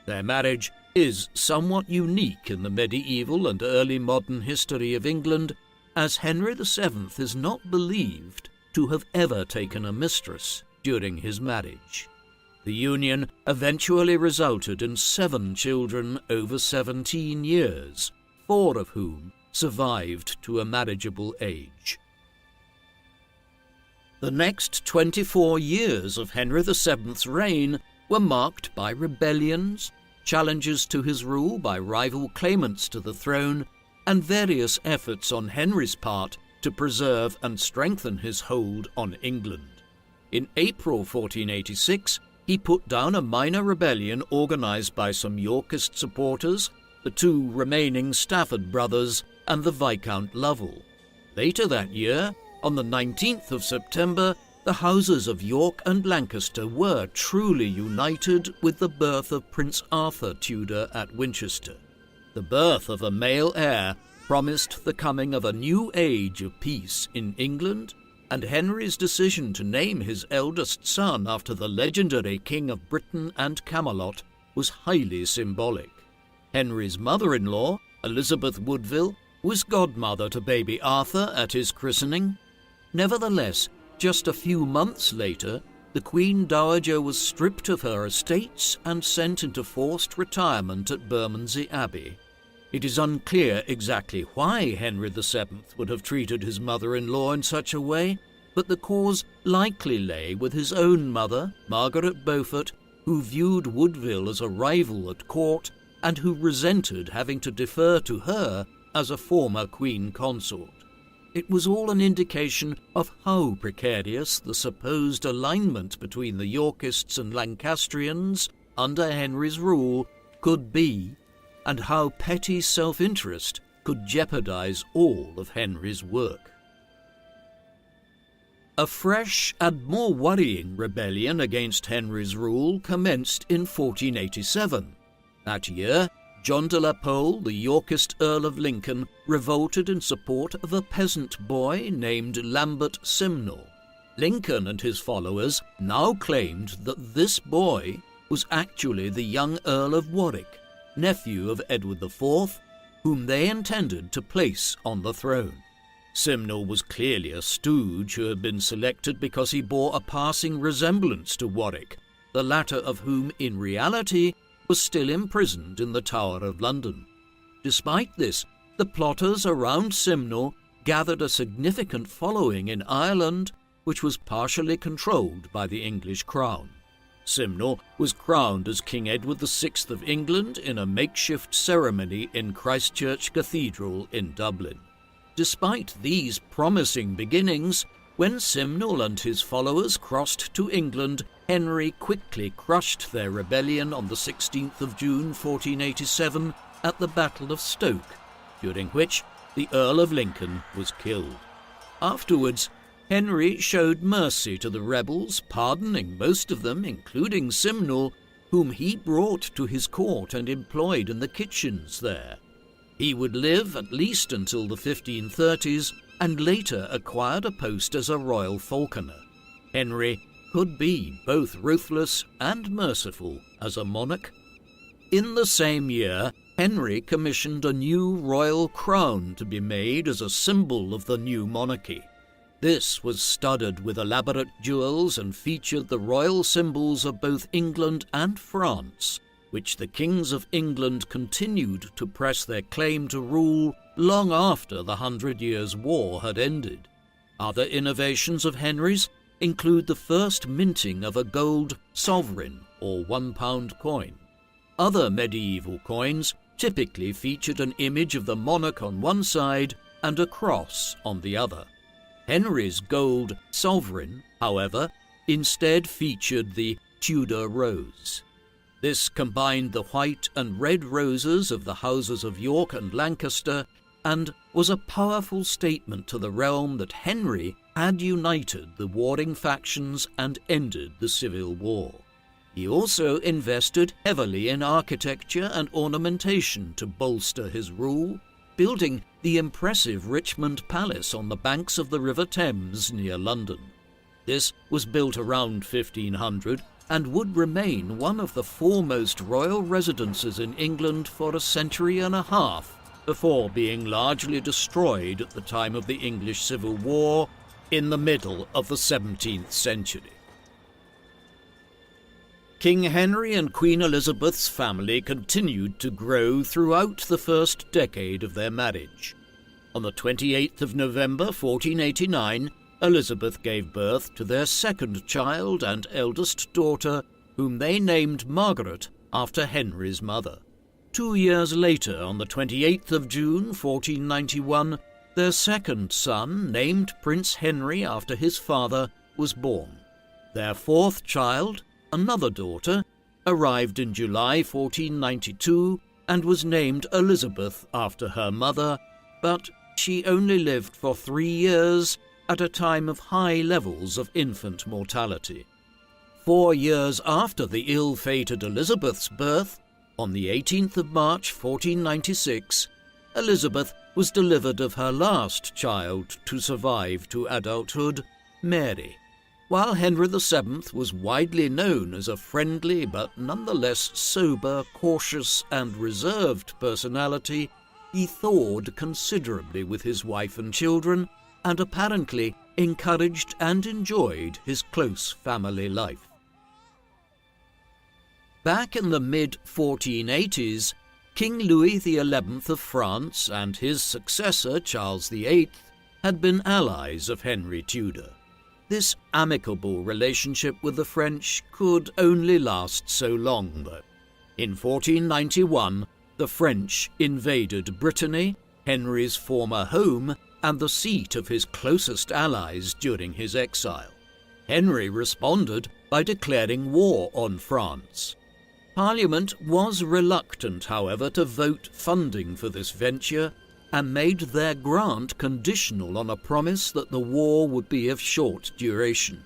Their marriage is somewhat unique in the medieval and early modern history of England, as Henry VII is not believed to have ever taken a mistress during his marriage. The union eventually resulted in 7 children over 17 years, 4 of whom survived to a marriageable age. The next 24 years of Henry VII's reign were marked by rebellions, challenges to his rule by rival claimants to the throne, and various efforts on Henry's part to preserve and strengthen his hold on England. In April 1486, he put down a minor rebellion organised by some Yorkist supporters, the 2 remaining Stafford brothers, and the Viscount Lovell. Later that year, on the 19th of September, the houses of York and Lancaster were truly united with the birth of Prince Arthur Tudor at Winchester. The birth of a male heir promised the coming of a new age of peace in England, and Henry's decision to name his eldest son after the legendary King of Britain and Camelot was highly symbolic. Henry's mother-in-law, Elizabeth Woodville, was godmother to baby Arthur at his christening. Nevertheless, just a few months later, the Queen Dowager was stripped of her estates and sent into forced retirement at Bermondsey Abbey. It is unclear exactly why Henry VII would have treated his mother-in-law in such a way, but the cause likely lay with his own mother, Margaret Beaufort, who viewed Woodville as a rival at court and who resented having to defer to her as a former queen consort. It was all an indication of how precarious the supposed alignment between the Yorkists and Lancastrians under Henry's rule could be, and how petty self-interest could jeopardize all of Henry's work. A fresh and more worrying rebellion against Henry's rule commenced in 1487. That year, John de la Pole, the Yorkist Earl of Lincoln, revolted in support of a peasant boy named Lambert Simnel. Lincoln and his followers now claimed that this boy was actually the young Earl of Warwick, nephew of Edward IV, whom they intended to place on the throne. Simnel was clearly a stooge who had been selected because he bore a passing resemblance to Warwick, the latter of whom in reality was still imprisoned in the Tower of London. Despite this, the plotters around Simnel gathered a significant following in Ireland, which was partially controlled by the English crown. Simnel was crowned as King Edward VI of England in a makeshift ceremony in Christchurch Cathedral in Dublin. Despite these promising beginnings, when Simnel and his followers crossed to England, Henry quickly crushed their rebellion on the 16th of June 1487 at the Battle of Stoke, during which the Earl of Lincoln was killed. Afterwards, Henry showed mercy to the rebels, pardoning most of them, including Simnel, whom he brought to his court and employed in the kitchens there. He would live at least until the 1530s and later acquired a post as a royal falconer. Henry could be both ruthless and merciful as a monarch. In the same year, Henry commissioned a new royal crown to be made as a symbol of the new monarchy. This was studded with elaborate jewels and featured the royal symbols of both England and France, which the kings of England continued to press their claim to rule long after the 100 Years' War had ended. Other innovations of Henry's include the first minting of a gold sovereign or £1 coin. Other medieval coins typically featured an image of the monarch on one side and a cross on the other. Henry's gold sovereign, however, instead featured the Tudor rose. This combined the white and red roses of the houses of York and Lancaster and was a powerful statement to the realm that Henry had united the warring factions and ended the Civil War. He also invested heavily in architecture and ornamentation to bolster his rule, building the impressive Richmond Palace on the banks of the River Thames near London. This was built around 1500 and would remain one of the foremost royal residences in England for a century and a half before being largely destroyed at the time of the English Civil War in the middle of the 17th century. King Henry and Queen Elizabeth's family continued to grow throughout the first decade of their marriage. On the 28th of November 1489, Elizabeth gave birth to their second child and eldest daughter, whom they named Margaret after Henry's mother. 2 years later, on the 28th of June 1491, their second son, named Prince Henry after his father, was born. Their fourth child, another daughter, arrived in July 1492 and was named Elizabeth after her mother, but she only lived for 3 years at a time of high levels of infant mortality. 4 years after the ill-fated Elizabeth's birth, on the 18th of March 1496, Elizabeth was delivered of her last child to survive to adulthood, Mary. While Henry VII was widely known as a friendly but nonetheless sober, cautious and reserved personality, he thawed considerably with his wife and children and apparently encouraged and enjoyed his close family life. Back in the mid-1480s, King Louis XI of France and his successor Charles VIII had been allies of Henry Tudor. This amicable relationship with the French could only last so long, though. In 1491, the French invaded Brittany, Henry's former home and the seat of his closest allies during his exile. Henry responded by declaring war on France. Parliament was reluctant, however, to vote funding for this venture and made their grant conditional on a promise that the war would be of short duration.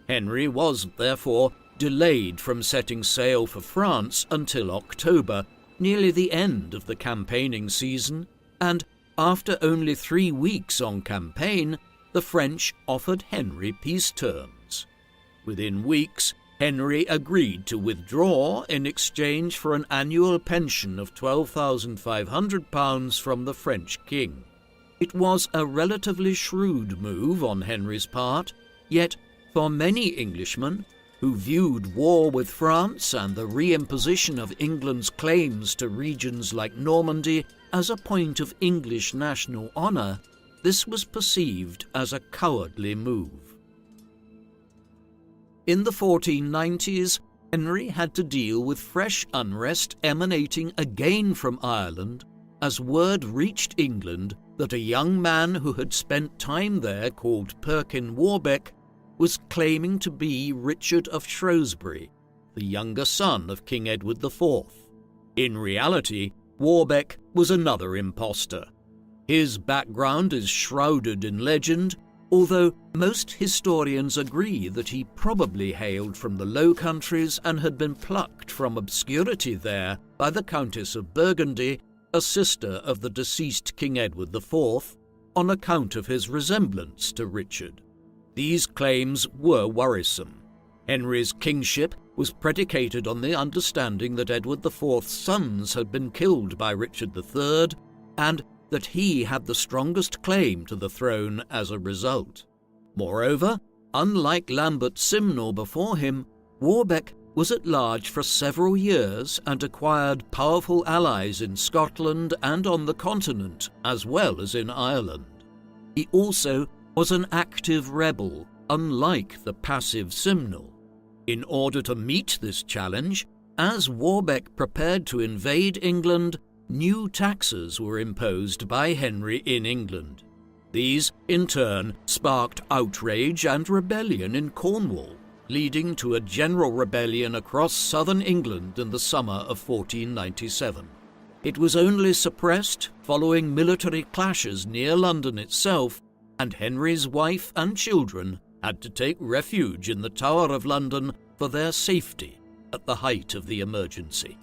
Henry was, therefore, delayed from setting sail for France until October, nearly the end of the campaigning season, and after only 3 weeks on campaign, the French offered Henry peace terms. Within weeks, Henry agreed to withdraw in exchange for an annual pension of £12,500 from the French king. It was a relatively shrewd move on Henry's part, yet for many Englishmen, who viewed war with France and the reimposition of England's claims to regions like Normandy as a point of English national honour, this was perceived as a cowardly move. In the 1490s, Henry had to deal with fresh unrest emanating again from Ireland as word reached England that a young man who had spent time there called Perkin Warbeck was claiming to be Richard of Shrewsbury, the younger son of King Edward IV. In reality, Warbeck was another impostor. His background is shrouded in legend, although most historians agree that he probably hailed from the Low Countries and had been plucked from obscurity there by the Countess of Burgundy, a sister of the deceased King Edward IV, on account of his resemblance to Richard. These claims were worrisome. Henry's kingship was predicated on the understanding that Edward IV's sons had been killed by Richard III, and that he had the strongest claim to the throne as a result. Moreover, unlike Lambert Simnel before him, Warbeck was at large for several years and acquired powerful allies in Scotland and on the continent, as well as in Ireland. He also was an active rebel, unlike the passive Simnel. In order to meet this challenge, as Warbeck prepared to invade England, new taxes were imposed by Henry in England. These, in turn, sparked outrage and rebellion in Cornwall, leading to a general rebellion across southern England in the summer of 1497. It was only suppressed following military clashes near London itself, and Henry's wife and children had to take refuge in the Tower of London for their safety at the height of the emergency.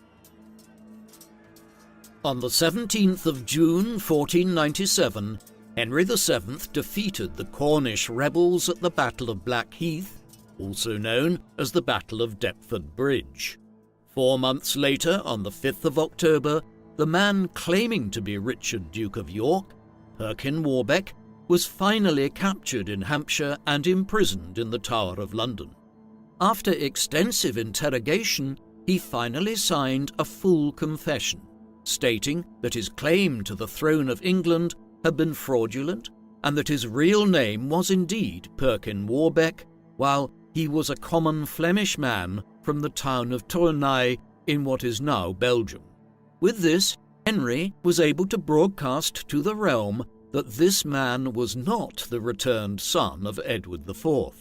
On the 17th of June 1497, Henry VII defeated the Cornish rebels at the Battle of Blackheath, also known as the Battle of Deptford Bridge. 4 months later, on the 5th of October, the man claiming to be Richard, Duke of York, Perkin Warbeck, was finally captured in Hampshire and imprisoned in the Tower of London. After extensive interrogation, he finally signed a full confession, stating that his claim to the throne of England had been fraudulent and that his real name was indeed Perkin Warbeck, while he was a common Flemish man from the town of Tournai in what is now Belgium. With this, Henry was able to broadcast to the realm that this man was not the returned son of Edward IV.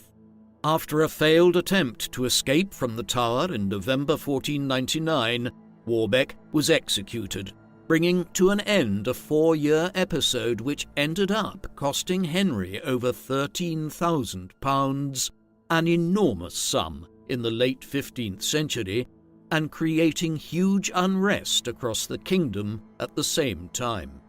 After a failed attempt to escape from the Tower in November 1499, Warbeck was executed, bringing to an end a 4-year episode which ended up costing Henry over £13,000, an enormous sum in the late 15th century, and creating huge unrest across the kingdom at the same time.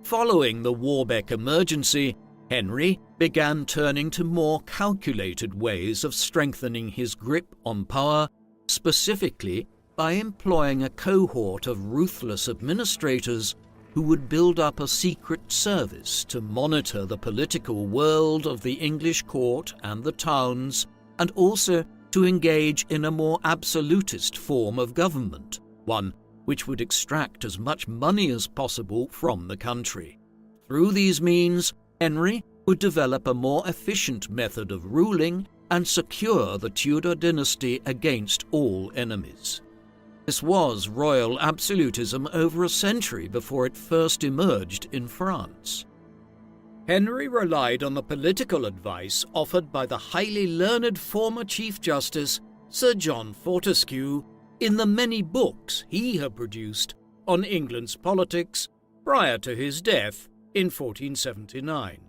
Following the Warbeck emergency, Henry began turning to more calculated ways of strengthening his grip on power, specifically by employing a cohort of ruthless administrators who would build up a secret service to monitor the political world of the English court and the towns, and also to engage in a more absolutist form of government, one which would extract as much money as possible from the country. Through these means, Henry would develop a more efficient method of ruling and secure the Tudor dynasty against all enemies. This was royal absolutism over a century before it first emerged in France. Henry relied on the political advice offered by the highly learned former Chief Justice Sir John Fortescue in the many books he had produced on England's politics prior to his death in 1479.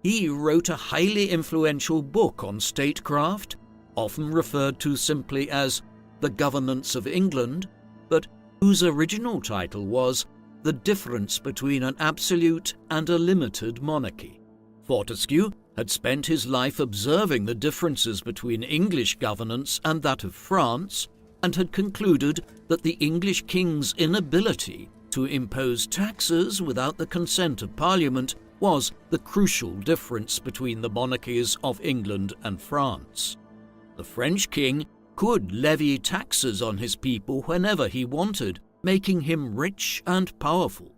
He wrote a highly influential book on statecraft, often referred to simply as The Governance of England, but whose original title was The Difference Between an Absolute and a Limited Monarchy. Fortescue had spent his life observing the differences between English governance and that of France, and had concluded that the English king's inability to impose taxes without the consent of Parliament was the crucial difference between the monarchies of England and France. The French king could levy taxes on his people whenever he wanted, making him rich and powerful.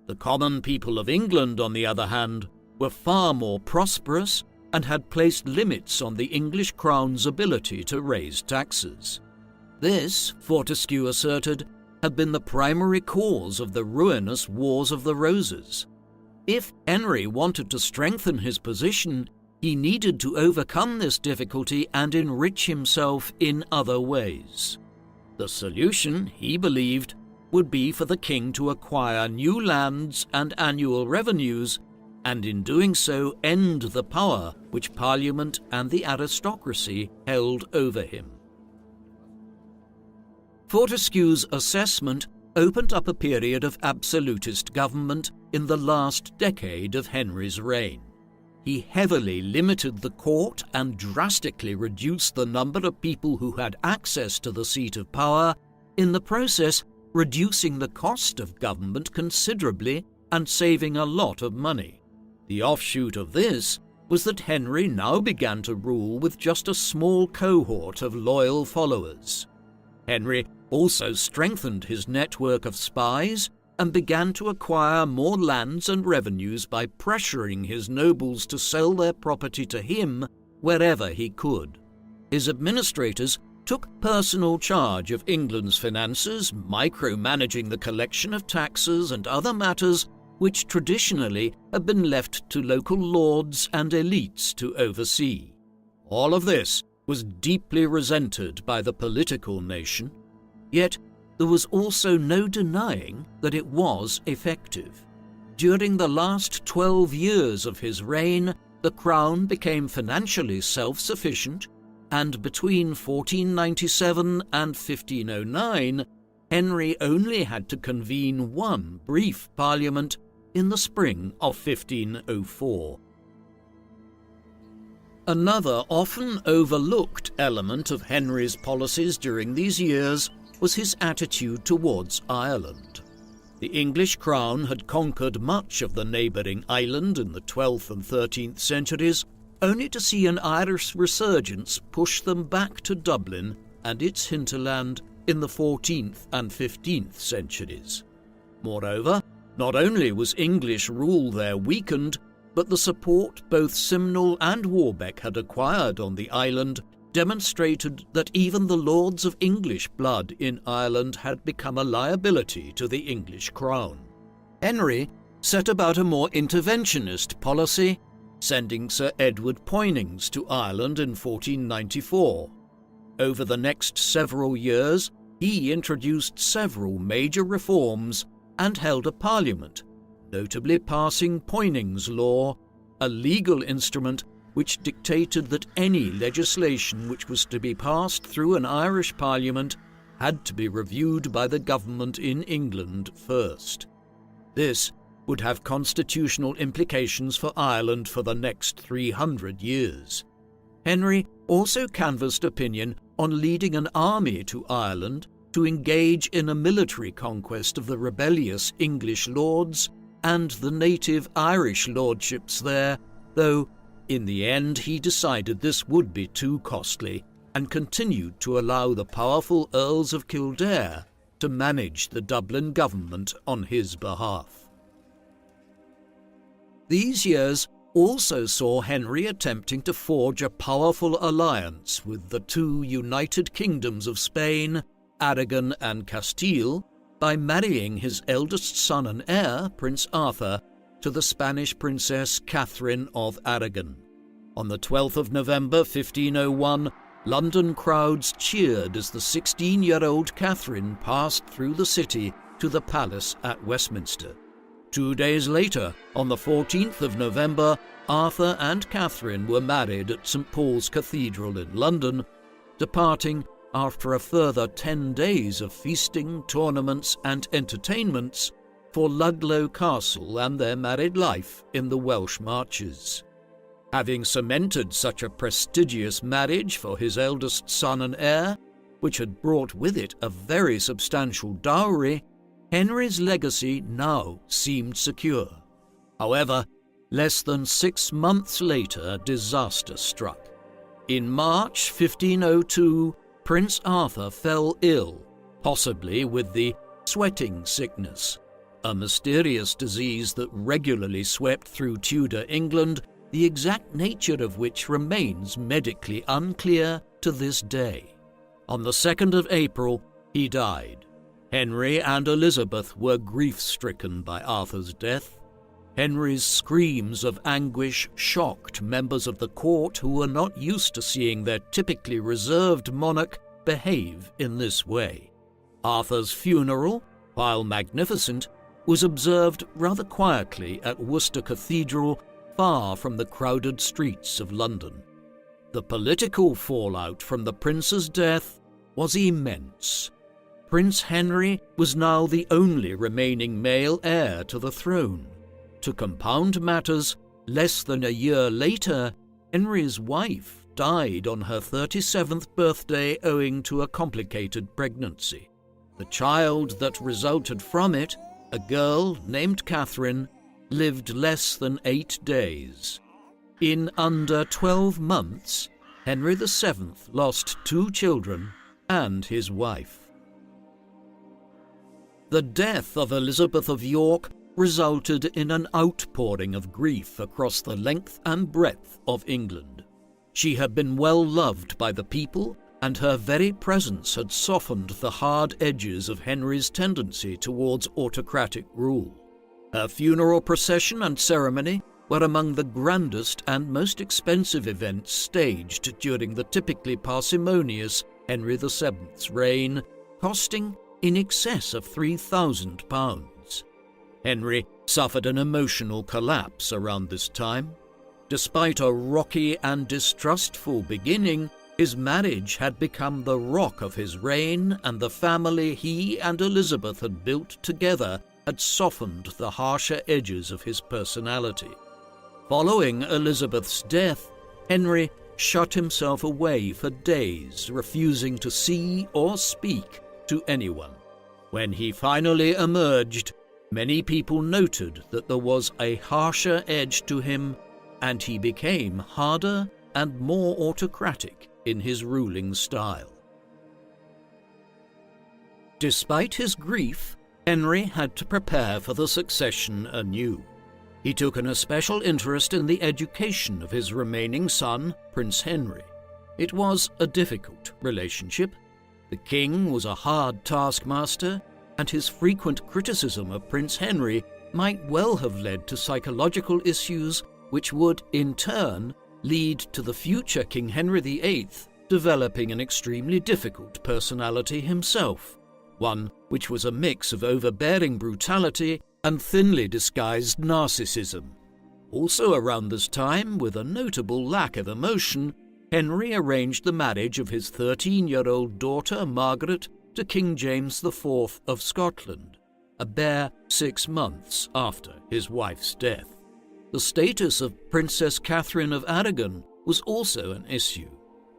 The common people of England, on the other hand, were far more prosperous and had placed limits on the English crown's ability to raise taxes. This, Fortescue asserted, had been the primary cause of the ruinous Wars of the Roses. If Henry wanted to strengthen his position, he needed to overcome this difficulty and enrich himself in other ways. The solution, he believed, would be for the king to acquire new lands and annual revenues, and in doing so end the power which Parliament and the aristocracy held over him. Fortescue's assessment opened up a period of absolutist government in the last decade of Henry's reign. He heavily limited the court and drastically reduced the number of people who had access to the seat of power, in the process reducing the cost of government considerably and saving a lot of money. The offshoot of this was that Henry now began to rule with just a small cohort of loyal followers. Henry also strengthened his network of spies and began to acquire more lands and revenues by pressuring his nobles to sell their property to him wherever he could. His administrators took personal charge of England's finances, micromanaging the collection of taxes and other matters which traditionally had been left to local lords and elites to oversee. All of this was deeply resented by the political nation, yet there was also no denying that it was effective. During the last 12 years of his reign, the crown became financially self-sufficient, and between 1497 and 1509, Henry only had to convene one brief parliament in the spring of 1504. Another often overlooked element of Henry's policies during these years was his attitude towards Ireland. The English crown had conquered much of the neighbouring island in the 12th and 13th centuries, only to see an Irish resurgence push them back to Dublin and its hinterland in the 14th and 15th centuries. Moreover, not only was English rule there weakened, but the support both Simnel and Warbeck had acquired on the island demonstrated that even the lords of English blood in Ireland had become a liability to the English crown. Henry set about a more interventionist policy, sending Sir Edward Poynings to Ireland in 1494. Over the next several years, he introduced several major reforms and held a parliament, notably passing Poynings Law, a legal instrument which dictated that any legislation which was to be passed through an Irish parliament had to be reviewed by the government in England first. This would have constitutional implications for Ireland for the next 300 years. Henry also canvassed opinion on leading an army to Ireland to engage in a military conquest of the rebellious English lords and the native Irish lordships there, though in the end he decided this would be too costly and continued to allow the powerful Earls of Kildare to manage the Dublin government on his behalf. These years also saw Henry attempting to forge a powerful alliance with the two united kingdoms of Spain, Aragon and Castile, by marrying his eldest son and heir, Prince Arthur, to the Spanish Princess Catherine of Aragon. On the 12th of November 1501, London crowds cheered as the 16-year-old Catherine passed through the city to the palace at Westminster. 2 days later, on the 14th of November, Arthur and Catherine were married at St. Paul's Cathedral in London, departing after a further 10 days of feasting, tournaments and entertainments for Ludlow Castle and their married life in the Welsh Marches. Having cemented such a prestigious marriage for his eldest son and heir, which had brought with it a very substantial dowry, Henry's legacy now seemed secure. However, less than 6 months later, disaster struck. In March 1502, Prince Arthur fell ill, possibly with the sweating sickness, a mysterious disease that regularly swept through Tudor England, the exact nature of which remains medically unclear to this day. On the 2nd of April, he died. Henry and Elizabeth were grief-stricken by Arthur's death. Henry's screams of anguish shocked members of the court who were not used to seeing their typically reserved monarch behave in this way. Arthur's funeral, while magnificent, was observed rather quietly at Worcester Cathedral, far from the crowded streets of London. The political fallout from the prince's death was immense. Prince Henry was now the only remaining male heir to the throne. To compound matters, less than a year later, Henry's wife died on her 37th birthday owing to a complicated pregnancy. The child that resulted from it, a girl named Catherine, lived less than 8 days. In under 12 months, Henry VII lost 2 children and his wife. The death of Elizabeth of York resulted in an outpouring of grief across the length and breadth of England. She had been well loved by the people, and her very presence had softened the hard edges of Henry's tendency towards autocratic rule. Her funeral procession and ceremony were among the grandest and most expensive events staged during the typically parsimonious Henry VII's reign, costing in excess of £3,000. Henry suffered an emotional collapse around this time. Despite a rocky and distrustful beginning, his marriage had become the rock of his reign, and the family he and Elizabeth had built together had softened the harsher edges of his personality. Following Elizabeth's death, Henry shut himself away for days, refusing to see or speak to anyone. When he finally emerged, many people noted that there was a harsher edge to him and he became harder and more autocratic in his ruling style. Despite his grief, Henry had to prepare for the succession anew. He took an especial interest in the education of his remaining son, Prince Henry. It was a difficult relationship. The king was a hard taskmaster, and his frequent criticism of Prince Henry might well have led to psychological issues which would, in turn, lead to the future King Henry VIII developing an extremely difficult personality himself, one which was a mix of overbearing brutality and thinly disguised narcissism. Also around this time, with a notable lack of emotion, Henry arranged the marriage of his 13-year-old daughter Margaret to King James IV of Scotland, a bare 6 months after his wife's death. The status of Princess Catherine of Aragon was also an issue.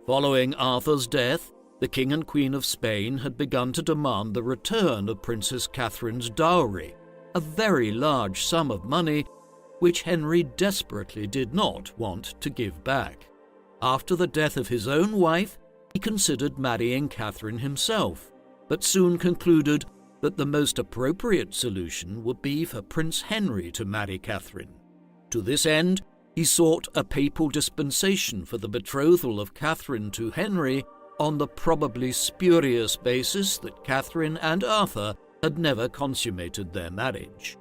Following Arthur's death, the King and Queen of Spain had begun to demand the return of Princess Catherine's dowry, a very large sum of money which Henry desperately did not want to give back. After the death of his own wife, he considered marrying Catherine himself, but soon concluded that the most appropriate solution would be for Prince Henry to marry Catherine. To this end, he sought a papal dispensation for the betrothal of Catherine to Henry on the probably spurious basis that Catherine and Arthur had never consummated their marriage.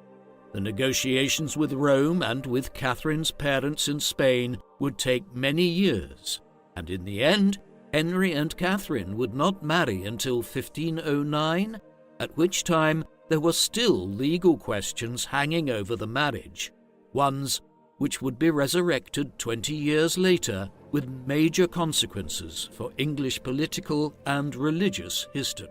The negotiations with Rome and with Catherine's parents in Spain would take many years, and in the end, Henry and Catherine would not marry until 1509, at which time there were still legal questions hanging over the marriage, ones which would be resurrected 20 years later with major consequences for English political and religious history.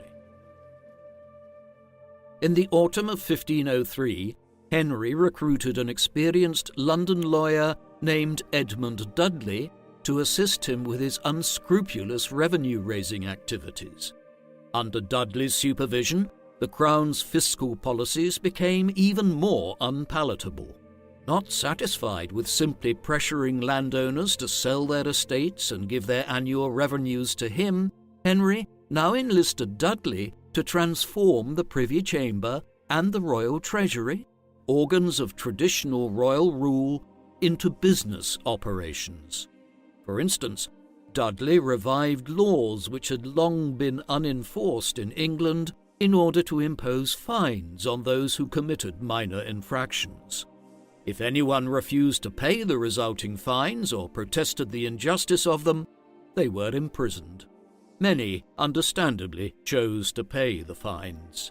In the autumn of 1503, Henry recruited an experienced London lawyer named Edmund Dudley to assist him with his unscrupulous revenue-raising activities. Under Dudley's supervision, the Crown's fiscal policies became even more unpalatable. Not satisfied with simply pressuring landowners to sell their estates and give their annual revenues to him, Henry now enlisted Dudley to transform the Privy Chamber and the Royal Treasury, organs of traditional royal rule, into business operations. For instance, Dudley revived laws which had long been unenforced in England in order to impose fines on those who committed minor infractions. If anyone refused to pay the resulting fines or protested the injustice of them, they were imprisoned. Many, understandably, chose to pay the fines.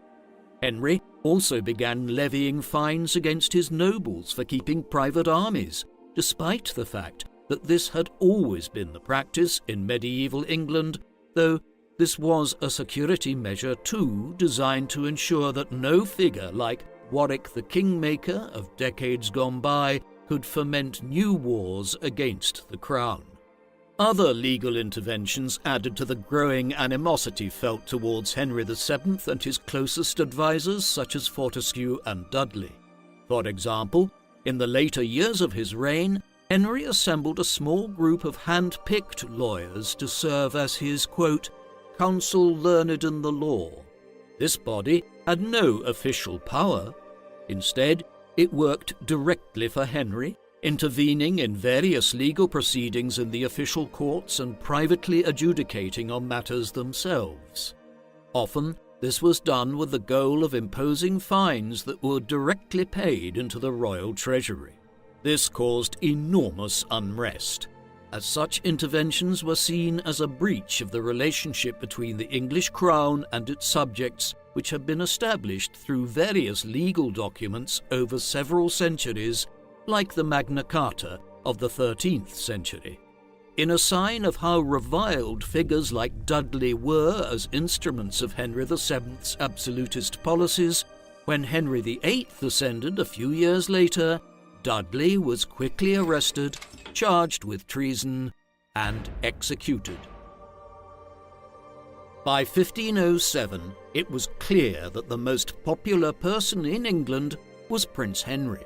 Henry also began levying fines against his nobles for keeping private armies, despite the fact that this had always been the practice in medieval England, though this was a security measure too designed to ensure that no figure like Warwick the Kingmaker of decades gone by could foment new wars against the crown. Other legal interventions added to the growing animosity felt towards Henry VII and his closest advisers such as Fortescue and Dudley. For example, in the later years of his reign, Henry assembled a small group of hand-picked lawyers to serve as his, quote, counsel learned in the law. This body had no official power. Instead, it worked directly for Henry, intervening in various legal proceedings in the official courts and privately adjudicating on matters themselves. Often, this was done with the goal of imposing fines that were directly paid into the royal treasury. This caused enormous unrest, as such interventions were seen as a breach of the relationship between the English crown and its subjects, which had been established through various legal documents over several centuries, like the Magna Carta of the 13th century. In a sign of how reviled figures like Dudley were as instruments of Henry VII's absolutist policies, when Henry VIII ascended a few years later, Dudley was quickly arrested, charged with treason, and executed. By 1507, it was clear that the most popular person in England was Prince Henry.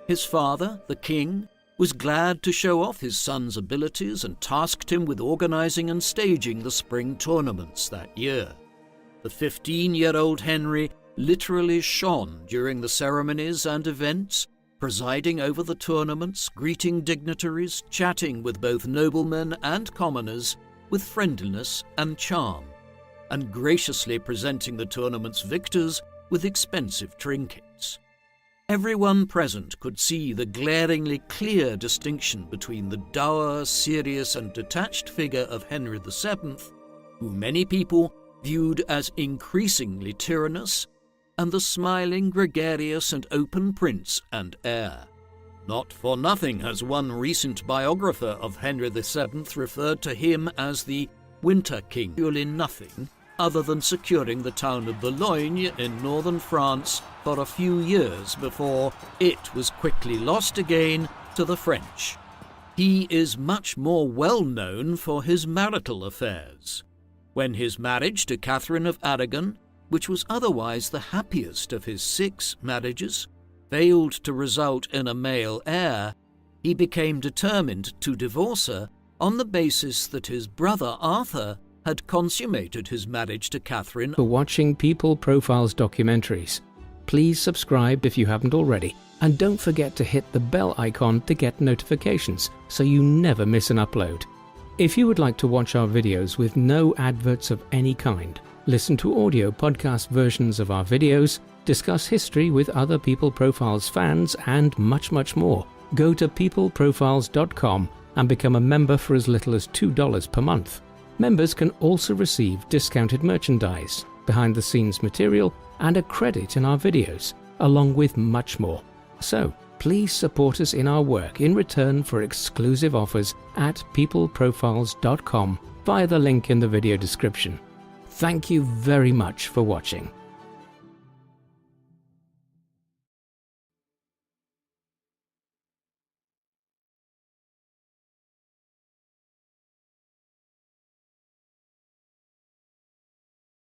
His father, the king, was glad to show off his son's abilities and tasked him with organising and staging the spring tournaments that year. The 15-year-old Henry literally shone during the ceremonies and events, presiding over the tournaments, greeting dignitaries, chatting with both noblemen and commoners with friendliness and charm, and graciously presenting the tournament's victors with expensive trinkets. Everyone present could see the glaringly clear distinction between the dour, serious and detached figure of Henry VII, who many people viewed as increasingly tyrannous, and the smiling, gregarious and open prince and heir. Not for nothing has one recent biographer of Henry VII referred to him as the Winter King, in nothing other than securing the town of Boulogne in northern France for a few years before it was quickly lost again to the French. He is much more well known for his marital affairs. When his marriage to Catherine of Aragon, which was otherwise the happiest of his 6 marriages, failed to result in a male heir, he became determined to divorce her on the basis that his brother Arthur had consummated his marriage to Catherine. For watching People Profiles documentaries, please subscribe if you haven't already, and don't forget to hit the bell icon to get notifications so you never miss an upload. If you would like to watch our videos with no adverts of any kind, listen to audio podcast versions of our videos, discuss history with other People Profiles fans, and much, much more, go to peopleprofiles.com and become a member for as little as $2 per month. Members can also receive discounted merchandise, behind-the-scenes material, and a credit in our videos, along with much more. So, please support us in our work in return for exclusive offers at peopleprofiles.com via the link in the video description. Thank you very much for watching.